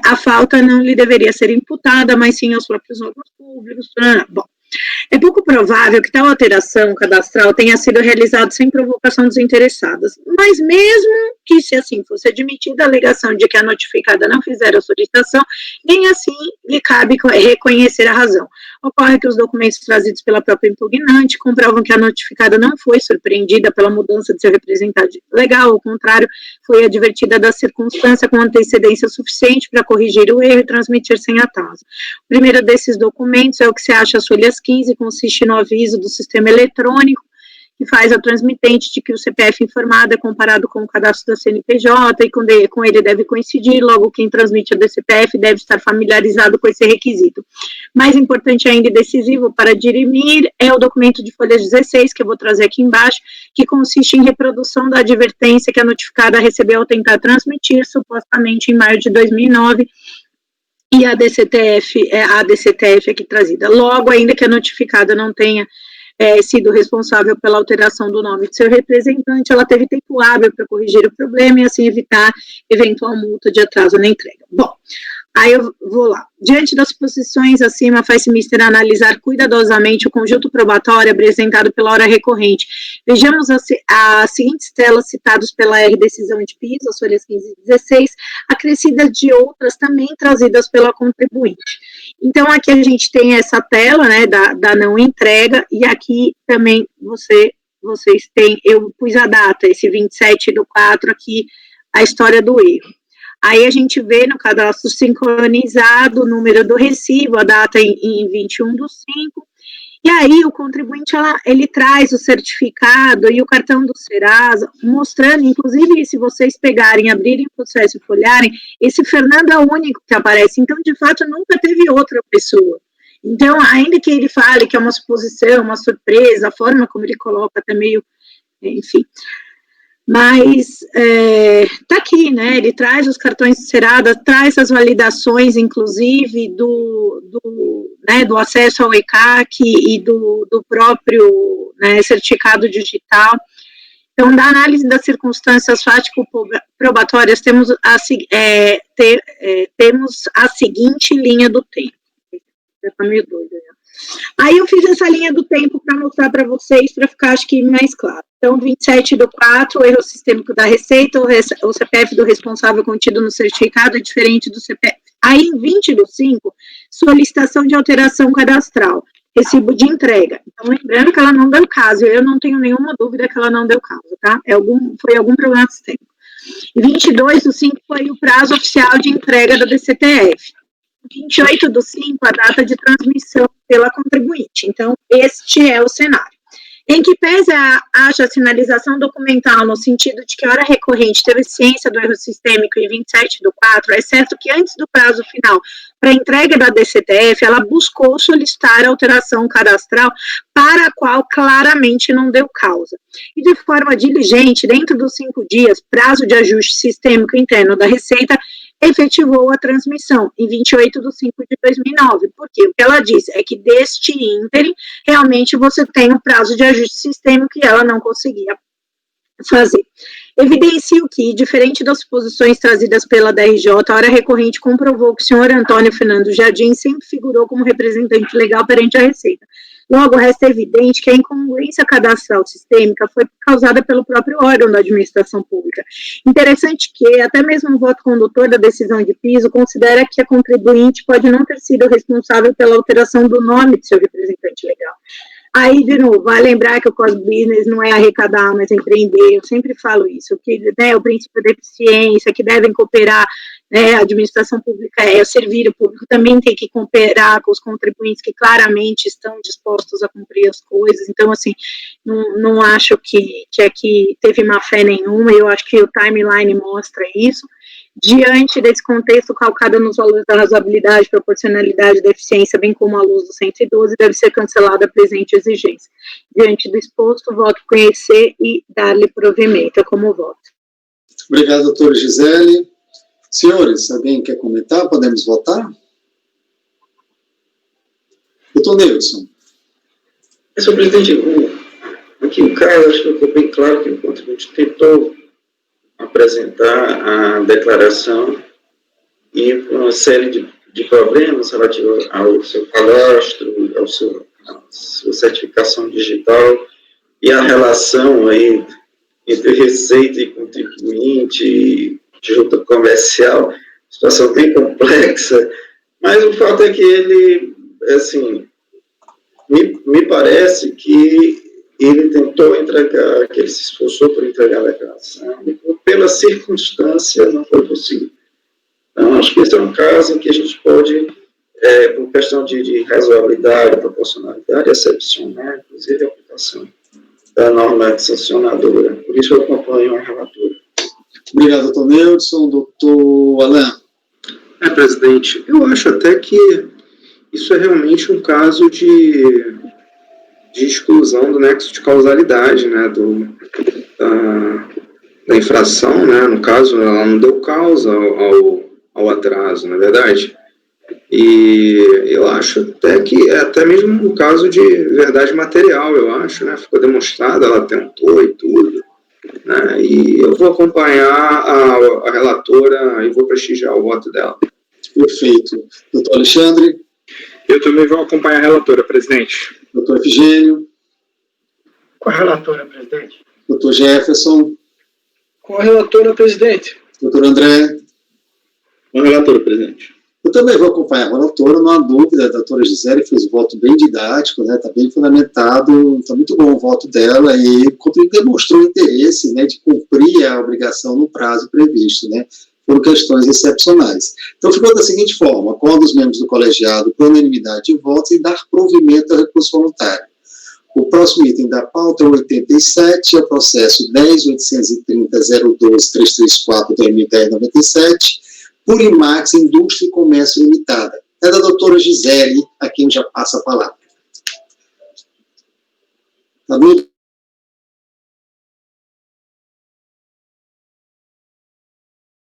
a falta não lhe deveria ser imputada, mas sim aos próprios órgãos públicos. Bom, é pouco provável que tal alteração cadastral tenha sido realizada sem provocação dos interessados, mas mesmo que, se assim fosse admitida a alegação de que a notificada não fizera a solicitação, nem assim lhe cabe reconhecer a razão. Ocorre que os documentos trazidos pela própria impugnante comprovam que a notificada não foi surpreendida pela mudança de seu representante legal, ao contrário, foi advertida da circunstância com antecedência suficiente para corrigir o erro e transmitir sem atraso. O primeiro desses documentos é o que se acha às folhas 15, consiste no aviso do sistema eletrônico, que faz a transmitente de que o CPF informado é comparado com o cadastro da CNPJ e com ele deve coincidir, logo quem transmite a DCPF deve estar familiarizado com esse requisito. Mais importante ainda e decisivo para dirimir é o documento de folha 16, que eu vou trazer aqui embaixo, que consiste em reprodução da advertência que a notificada recebeu ao tentar transmitir, supostamente em maio de 2009, e a DCTF aqui trazida. Logo, ainda que a notificada não tenha sido responsável pela alteração do nome de seu representante, ela teve tempo hábil para corrigir o problema e assim evitar eventual multa de atraso na entrega. Bom, aí eu vou lá. Diante das posições acima, faz-se mister analisar cuidadosamente o conjunto probatório apresentado pela hora recorrente. Vejamos as seguintes telas citadas pela R decisão de piso, as folhas 15 e 16, acrescidas de outras também trazidas pela contribuinte. Então, aqui a gente tem essa tela, né, da não entrega, e aqui também vocês têm, eu pus a data, esse 27/4 aqui, a história do erro. Aí a gente vê no cadastro sincronizado o número do recibo, a data em 21/5, e aí o contribuinte, ele traz o certificado e o cartão do Serasa, mostrando, inclusive, se vocês pegarem, abrirem o processo e folharem, esse Fernando é o único que aparece, então, de fato, nunca teve outra pessoa. Então, ainda que ele fale que é uma suposição, uma surpresa, a forma como ele coloca até meio, enfim... Mas tá aqui, né, ele traz os cartões de Serasa, traz as validações, inclusive, do acesso ao ECAC e do próprio, né, certificado digital. Então, da análise das circunstâncias fático-probatórias, temos a seguinte linha do tempo. Tá meio doido, né? Aí eu fiz essa linha do tempo para mostrar para vocês, para ficar, acho que, mais claro. Então, 27/4, o erro sistêmico da Receita, o CPF do responsável contido no certificado é diferente do CPF. Aí, em 20/5, solicitação de alteração cadastral, recibo de entrega. Então, lembrando que ela não deu caso, eu não tenho nenhuma dúvida que ela não deu caso, tá? Foi algum problema sistêmico. E 22/5 foi o prazo oficial de entrega da DCTF. 28/5, a data de transmissão pela contribuinte. Então, este é o cenário. Em que pese haja sinalização documental no sentido de que a hora recorrente teve ciência do erro sistêmico em 27/4, é certo que antes do prazo final para a entrega da DCTF, ela buscou solicitar a alteração cadastral para a qual claramente não deu causa. E de forma diligente, dentro dos 5 dias, prazo de ajuste sistêmico interno da Receita, efetivou a transmissão em 28/5/2009, porque o que ela diz é que deste ínterim, realmente você tem um prazo de ajuste sistêmico que ela não conseguia fazer. Evidencio que, diferente das suposições trazidas pela DRJ, a hora recorrente comprovou que o senhor Antônio Fernando Jardim sempre figurou como representante legal perante a Receita. Logo, resta evidente que a incongruência cadastral sistêmica foi causada pelo próprio órgão da administração pública. Interessante que até mesmo o voto condutor da decisão de piso considera que a contribuinte pode não ter sido responsável pela alteração do nome de seu representante legal. Aí, de novo, vai lembrar que o core business não é arrecadar, mas empreender, eu sempre falo isso, que, né, o princípio da eficiência, que devem cooperar, né, a administração pública é servir o público, também tem que cooperar com os contribuintes que claramente estão dispostos a cumprir as coisas, então, assim, não acho que aqui teve má fé nenhuma, eu acho que o timeline mostra isso. Diante desse contexto calcado nos valores da razoabilidade, proporcionalidade e eficiência, bem como à luz do 112, deve ser cancelada a presente exigência. Diante do exposto, voto conhecer e dar-lhe provimento. É como voto. Obrigado, doutora Gisele. Senhores, alguém quer comentar? Podemos votar? Doutor Nilson. Senhor presidente, aqui o caso, acho que ficou bem claro que o contribuinte tentou apresentar a declaração e uma série de problemas relativos ao seu cadastro, à sua certificação digital e a relação aí entre receita e contribuinte, junta comercial, situação bem complexa, mas o fato é que ele, assim, me parece que ele tentou entregar, que ele se esforçou por entregar a declaração, e pela circunstância não foi possível. Então, acho que esse é um caso em que a gente pode, por questão de razoabilidade, proporcionalidade, excepcionar, inclusive, a aplicação da norma sancionadora. Por isso eu acompanho a relatora. Obrigado, doutor Neudson. Doutor Alain. Presidente, eu acho até que isso é realmente um caso de exclusão do nexo de causalidade, né, da infração, né, no caso, ela não deu causa ao atraso, não é verdade? E eu acho até que, até mesmo no caso de verdade material, eu acho, né, ficou demonstrado, ela tentou e tudo, né, e eu vou acompanhar a relatora e vou prestigiar o voto dela. Perfeito. Doutor Alexandre. Eu também vou acompanhar a relatora, presidente. Doutor Efigênio. Com a relatora, presidente. Doutor Jefferson. Com a relatora, presidente. Doutor André. Com a relatora, presidente. Eu também vou acompanhar a relatora, não há dúvida, a doutora Gisele fez um voto bem didático, né, está bem fundamentado, está muito bom o voto dela e demonstrou interesse, né, de cumprir a obrigação no prazo previsto, né, por questões excepcionais. Então, ficou da seguinte forma: acorda os membros do colegiado por unanimidade de votos e dar provimento ao recurso voluntário. O próximo item da pauta é o 87, é o processo 10.830.012.334/2010-97, Purimax Indústria e Comércio Limitada. É da doutora Gisele, a quem eu já passo a palavra. Tá bom?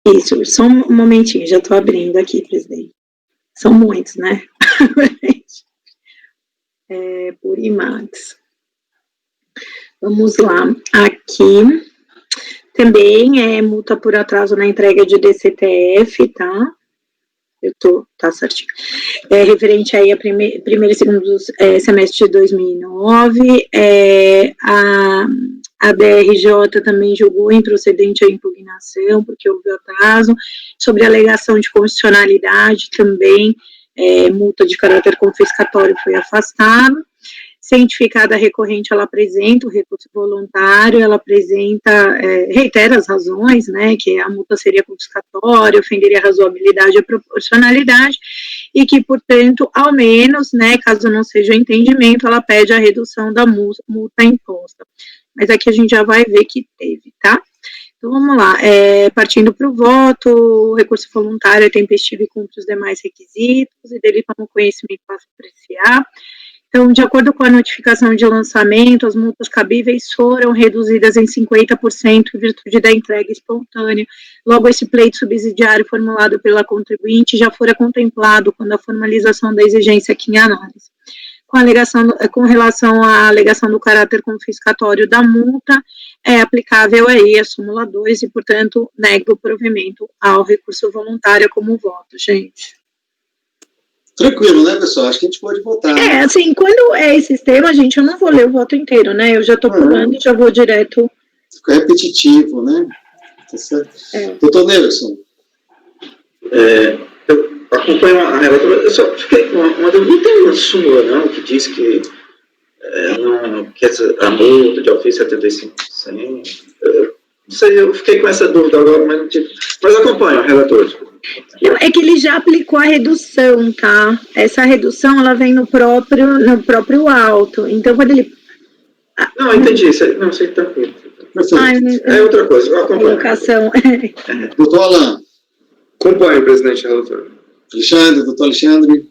Isso, só um momentinho, já estou abrindo aqui, presidente. São muitos, né? Purimax. Vamos lá. Aqui também é multa por atraso na entrega de DCTF, tá? Tá certinho. Referente aí a primeiro e segundo semestre de 2009, a DRJ também julgou improcedente a impugnação, porque houve atraso. Sobre a alegação de constitucionalidade também, multa de caráter confiscatório foi afastada. Cientificada recorrente, ela apresenta o recurso voluntário, ela reitera as razões, né, que a multa seria confiscatória, ofenderia a razoabilidade e a proporcionalidade, e que, portanto, ao menos, né, caso não seja o entendimento, ela pede a redução da multa imposta. Mas aqui a gente já vai ver que teve, tá? Então, vamos lá. Partindo para o voto, o recurso voluntário é tempestivo e cumpre os demais requisitos, e dele toma conhecimento para apreciar. Então, de acordo com a notificação de lançamento, as multas cabíveis foram reduzidas em 50% em virtude da entrega espontânea. Logo, esse pleito subsidiário formulado pela contribuinte já fora contemplado quando a formalização da exigência aqui em análise. Com relação à alegação do caráter confiscatório da multa, é aplicável aí a súmula 2 e, portanto, nega o provimento ao recurso voluntário como voto, gente. Tranquilo, né, pessoal? Acho que a gente pode votar. Né? Assim, quando é esse tema, gente, eu não vou ler o voto inteiro, né? Eu já estou pulando e já vou direto. Fica repetitivo, né? Tá certo? Doutor Nelson. Eu acompanho a relatora, eu só fiquei com uma dúvida. Não tem uma súmula, não, que diz que a multa de ofício é 75%. Não sei, eu fiquei com essa dúvida agora, mas acompanho a relatora. Não, é que ele já aplicou a redução, tá? Essa redução, ela vem no próprio auto. Então, quando ele... Não, entendi. Não, sei que tá aqui. É outra coisa, eu acompanho. Colocação. Doutor Alain. Acompanho, presidente, a relatora. Doutor Alexandre.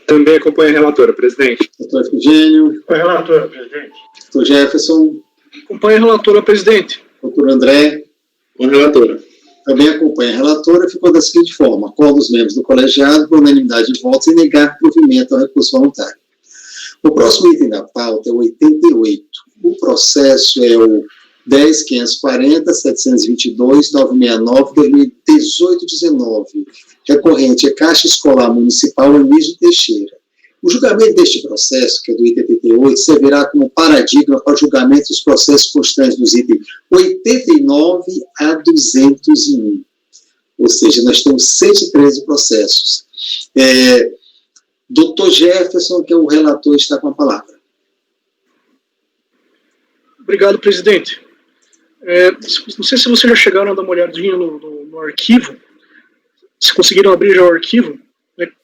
Também acompanho a relatora, presidente. Doutor Efigênio. Com a relatora, presidente. Doutor Jefferson. Acompanho a relatora, presidente. Doutor André. Com a relatora. Também acompanha a relatora, ficou da seguinte forma: acorda os membros do colegiado por unanimidade de votos e negar provimento ao recurso voluntário. O próximo item da pauta é o 88. O processo é o 10.540.722.969/2018-19. Recorrente é Caixa Escolar Municipal Anísio Teixeira. O julgamento deste processo, que é do item 88, servirá como paradigma para o julgamento dos processos constantes dos itens 89 a 201. Ou seja, nós temos 113 processos. Doutor Jefferson, que é o relator, está com a palavra. Obrigado, presidente. Não sei se vocês já chegaram a dar uma olhadinha no arquivo, se conseguiram abrir já o arquivo.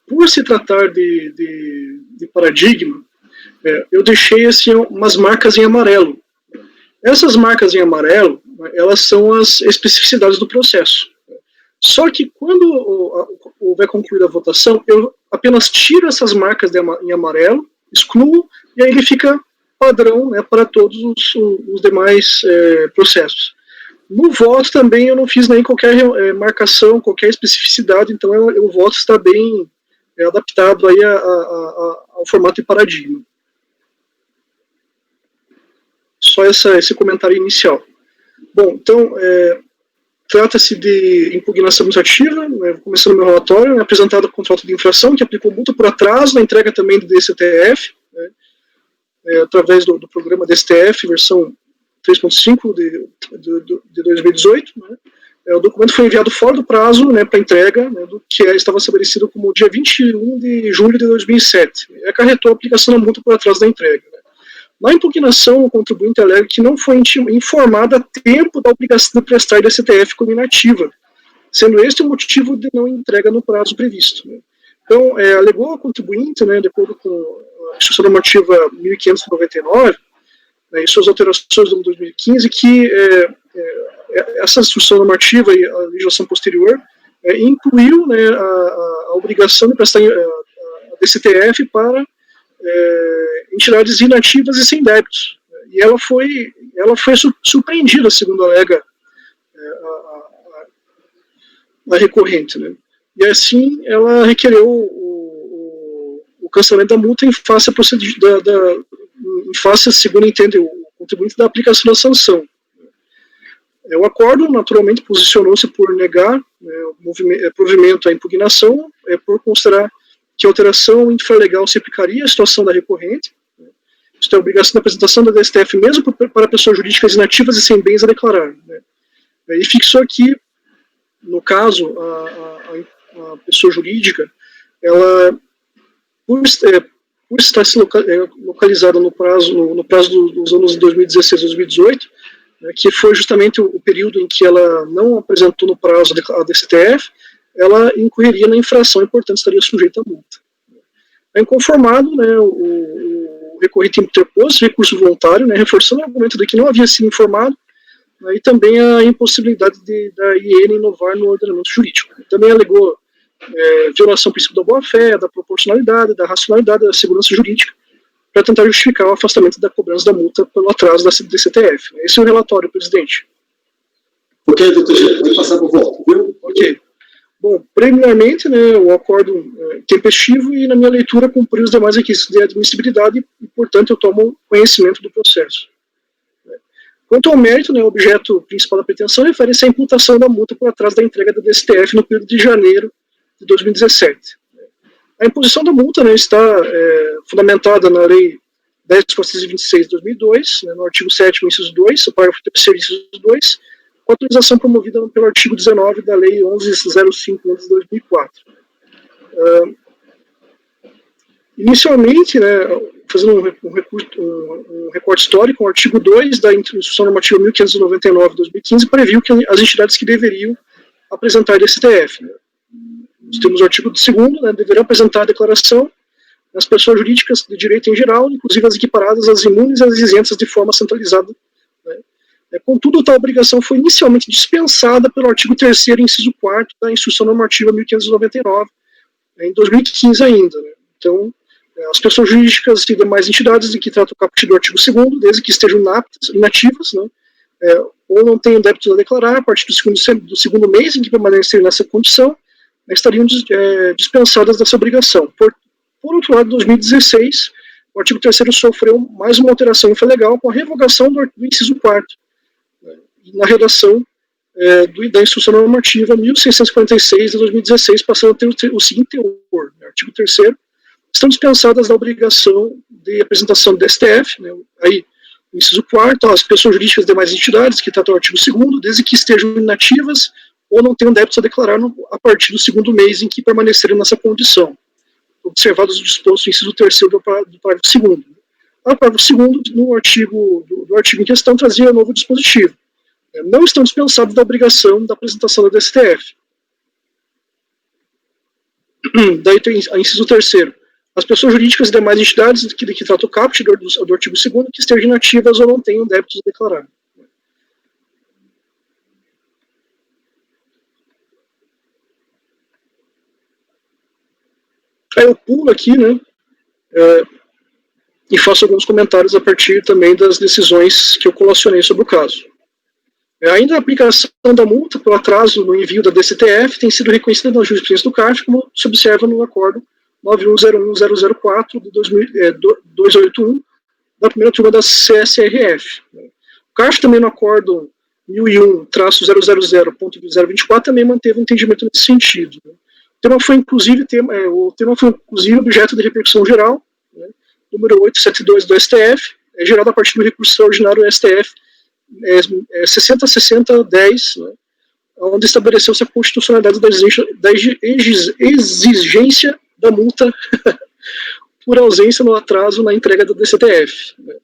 Por se tratar de paradigma, eu deixei assim, umas marcas em amarelo. Essas marcas em amarelo, elas são as especificidades do processo. Só que quando houver concluída a votação, eu apenas tiro essas marcas em amarelo, excluo, e aí ele fica padrão, né, para todos os demais processos. No voto também eu não fiz nem qualquer marcação, qualquer especificidade, então o voto está bem adaptado aí ao formato e paradigma. Só esse comentário inicial. Bom, então, trata-se de impugnação administrativa, começando meu relatório, apresentado contra o auto de infração, que aplicou multa por atraso na entrega também do DSTF, através do programa DSTF, versão 3.5 de 2018. O documento foi enviado fora do prazo para entrega, do que estava estabelecido como dia 21 de julho de 2007. E acarretou a aplicação da multa por atraso da entrega. Na impugnação, o contribuinte alega que não foi informado a tempo da obrigação de prestar DSTF como inativa, sendo este o motivo de não entrega no prazo previsto. Então, alegou o contribuinte, de acordo com a Instrução Normativa 1599, e suas alterações do ano 2015, que essa instrução normativa e a legislação posterior incluiu a obrigação de prestar a DSTF para entidades inativas e sem débitos. E ela foi surpreendida, segundo alega a recorrente. E assim ela requereu o cancelamento da multa em face, segundo entende o contribuinte, da aplicação da sanção. O acordo, naturalmente, posicionou-se por negar o provimento à impugnação, por considerar que a alteração infralegal se aplicaria à situação da recorrente. Isto é a obrigação da apresentação da DSTF mesmo para pessoas jurídicas inativas e sem bens a declarar. E fixou que, no caso, a pessoa jurídica, ela, por estar se localizada no prazo dos anos de 2016 e 2018, que foi justamente o período em que ela não apresentou no prazo a DSTF, ela incorreria na infração e, portanto, estaria sujeita à multa. Inconformado, o recorrente interpôs recurso voluntário, reforçando o argumento de que não havia sido informado, e também a impossibilidade da IN inovar no ordenamento jurídico. Também alegou violação do princípio da boa-fé, da proporcionalidade, da racionalidade, da segurança jurídica, para tentar justificar o afastamento da cobrança da multa pelo atraso da DSTF. Esse é o relatório, presidente. Ok, doutor Gê, vou passar para o voto, viu? Ok. Bom, preliminarmente, o acordo tempestivo e, na minha leitura, cumpriu os demais requisitos de admissibilidade e, portanto, eu tomo conhecimento do processo. Quanto ao mérito, o objeto principal da pretensão refere-se à imputação da multa por atraso da entrega da DSTF no período de janeiro de 2017. A imposição da multa está fundamentada na Lei 10.426 de 2002, no artigo 7º, inciso 2, o parágrafo 3º, inciso 2, com a autorização promovida pelo artigo 19 da Lei 11.051 de 2004. Inicialmente, fazendo um recorte histórico, o artigo 2 da Instrução Normativa 1599 de 2015 previu que as entidades que deveriam apresentar DSTF. Nós temos o artigo 2º, deverão apresentar a declaração das pessoas jurídicas de direito em geral, inclusive as equiparadas às imunes e às isentas de forma centralizada. Contudo, tal obrigação foi inicialmente dispensada pelo artigo 3º, inciso 4º da Instrução Normativa 1599, em 2015 ainda. Então, as pessoas jurídicas e demais entidades de que trata o caput do artigo 2º, desde que estejam inativas, ou não tenham débitos a declarar, a partir do segundo mês em que permanecerem nessa condição, estariam dispensadas dessa obrigação. Por outro lado, em 2016, o artigo 3º sofreu mais uma alteração infralegal com a revogação do inciso 4º, na redação da Instrução Normativa 1646 de 2016, passando a ter o seguinte teor. Artigo 3º, estão dispensadas da obrigação de apresentação do DSTF, aí, o inciso 4º, as pessoas jurídicas e demais entidades que tratam o artigo 2º, desde que estejam inativas ou não tenham débitos a declarar a partir do segundo mês em que permanecerem nessa condição, observados os dispostos no inciso 3º do parágrafo 2º. O parágrafo 2º, do artigo em questão, trazia novo dispositivo. Não estão dispensados da obrigação da apresentação da DSTF. Daí tem a inciso 3º. as pessoas jurídicas e demais entidades que tratam o caput do artigo 2º que estejam inativas ou não tenham débitos a declarar. Aí eu pulo aqui, né, e faço alguns comentários a partir também das decisões que eu colacionei sobre o caso. Ainda a aplicação da multa pelo atraso no envio da DCTF tem sido reconhecida na jurisprudência do CARF, como se observa no acordo 9101004 de 281 da primeira turma da CSRF. O CARF também no acordo 1001-000.024 também manteve um entendimento nesse sentido. O tema foi inclusive objeto de repercussão geral, né, número 872 do STF, gerado a partir do recurso extraordinário do STF 606010, né, onde estabeleceu-se a constitucionalidade da exigência da multa por ausência no atraso na entrega da DCTF. Né.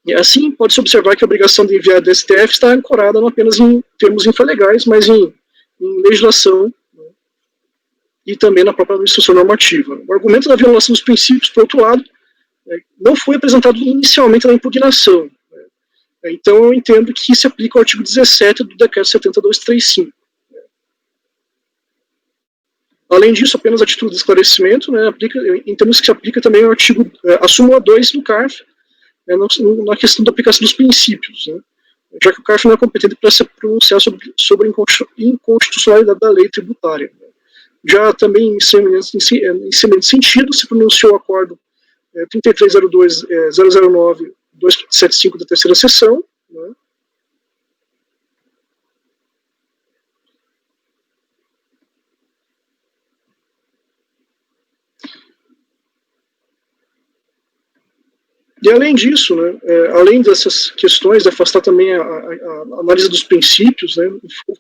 E assim, pode-se observar que a obrigação de enviar a DCTF está ancorada não apenas em termos infralegais, mas em legislação, né, e também na própria instrução normativa. O argumento da violação dos princípios, por outro lado, não foi apresentado inicialmente na impugnação. Então, eu entendo que se aplica ao artigo 17 do decreto 70235. Além disso, apenas a título de esclarecimento, né, entendemos que se aplica também ao artigo, a súmula 2 do CARF, né, na questão da aplicação dos princípios, né, já que o CARF não é competente para se pronunciar sobre a inconstitucionalidade da lei tributária. Já também, em semelhante sentido, se pronunciou o acordo 3302-009-275 da terceira sessão, né. E além disso, né, além dessas questões de afastar também a análise dos princípios, né,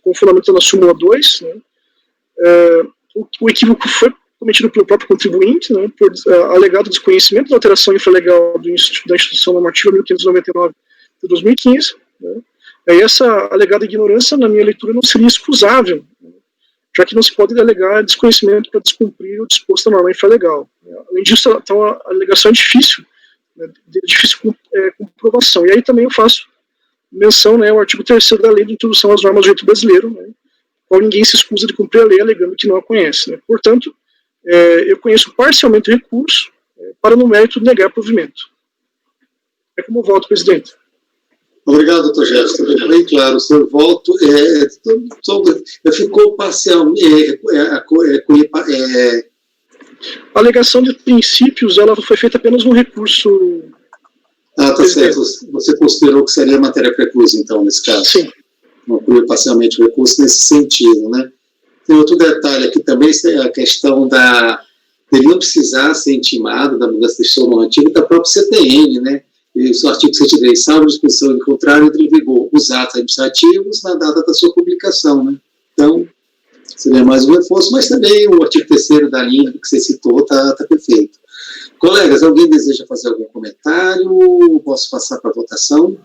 com fundamento na súmula 2, né, o equívoco foi cometido pelo próprio contribuinte, né, por alegado desconhecimento da alteração infralegal da Instituição Normativa 1599 de 2015, né, e essa alegada ignorância, na minha leitura, não seria excusável, né, já que não se pode alegar desconhecimento para descumprir o disposto da norma infralegal. Além disso, então, a alegação é difícil, né, de difícil comprovação. E aí também eu faço menção, né, ao artigo 3º da Lei de Introdução às Normas do Direito Brasileiro, né, qual ninguém se excusa de cumprir a lei alegando que não a conhece. Né. Portanto, eu conheço parcialmente o recurso para, no mérito, negar provimento. É como voto, presidente. Obrigado, doutor Gerson. Ficou bem claro. O seu voto ficou parcialmente. A alegação de princípios, ela foi feita apenas no recurso. Ah, tá certo. Você considerou que seria matéria preclusa, então, nesse caso? Sim. Concluiu parcialmente o recurso nesse sentido, né? Tem outro detalhe aqui também, a questão ele não precisar ser intimado da mudança de instituição normativa da própria CTN, né? E o artigo 103, salvo disposição em contrário, entra em vigor os atos administrativos na data da sua publicação, né? Então, seria mais um reforço, mas também o artigo 3º da linha que você citou está perfeito. Colegas, alguém deseja fazer algum comentário? Posso passar para a votação?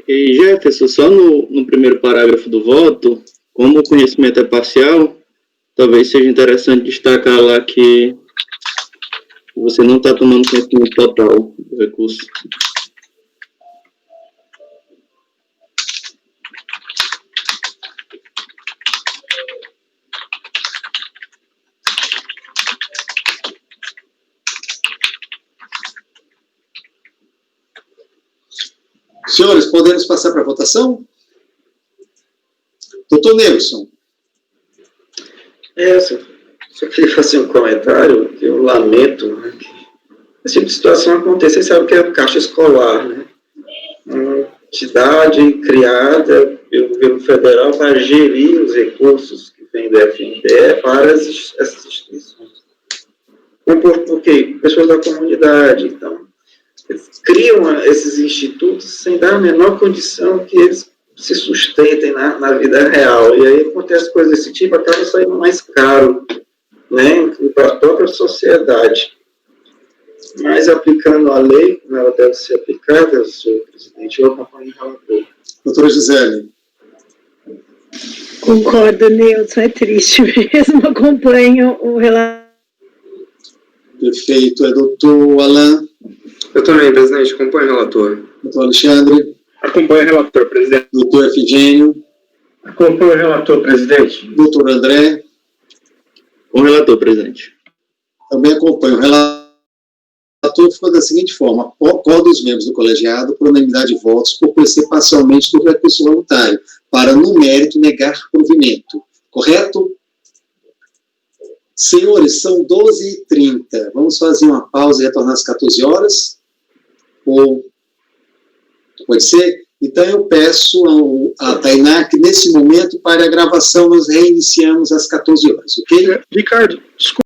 E, Jefferson, só no primeiro parágrafo do voto, como o conhecimento é parcial, talvez seja interessante destacar lá que você não está tomando conhecimento total do recurso. Senhores, podemos passar para a votação? Doutor Nelson. Só queria fazer um comentário, que eu lamento, né, que esse tipo de situação aconteça. Vocês sabem que é a Caixa Escolar, né? Uma entidade criada pelo governo federal para gerir os recursos que vêm do FNDE para essas instituições. Por quê? Pessoas da comunidade. Então, eles criam esses institutos sem dar a menor condição que eles se sustentem na vida real. E aí acontece coisas desse tipo, acaba saindo mais caro, né, para a própria sociedade. Mas aplicando a lei, como ela deve ser aplicada, senhor presidente, eu acompanho o relator. Doutora Gisele. Concordo, Nilson, é triste mesmo, acompanho o relator. Perfeito. É doutor Alain, Eu também, presidente, acompanho o relator. doutor Alexandre, Acompanho o relator, presidente. doutor Efigênio, Acompanho o relator, presidente. doutor André, Com o relator, presidente. também acompanho. O relator ficou da seguinte forma: acorda os membros do colegiado por unanimidade de votos por conhecer parcialmente do recurso voluntário, para, no mérito, negar provimento. Correto? Senhores, são 12h30. Vamos fazer uma pausa e retornar às 14 horas? Ou pode ser? Então, eu peço a Tainá que, nesse momento, para a gravação, nós reiniciamos às 14 horas, ok? Ricardo, desculpa.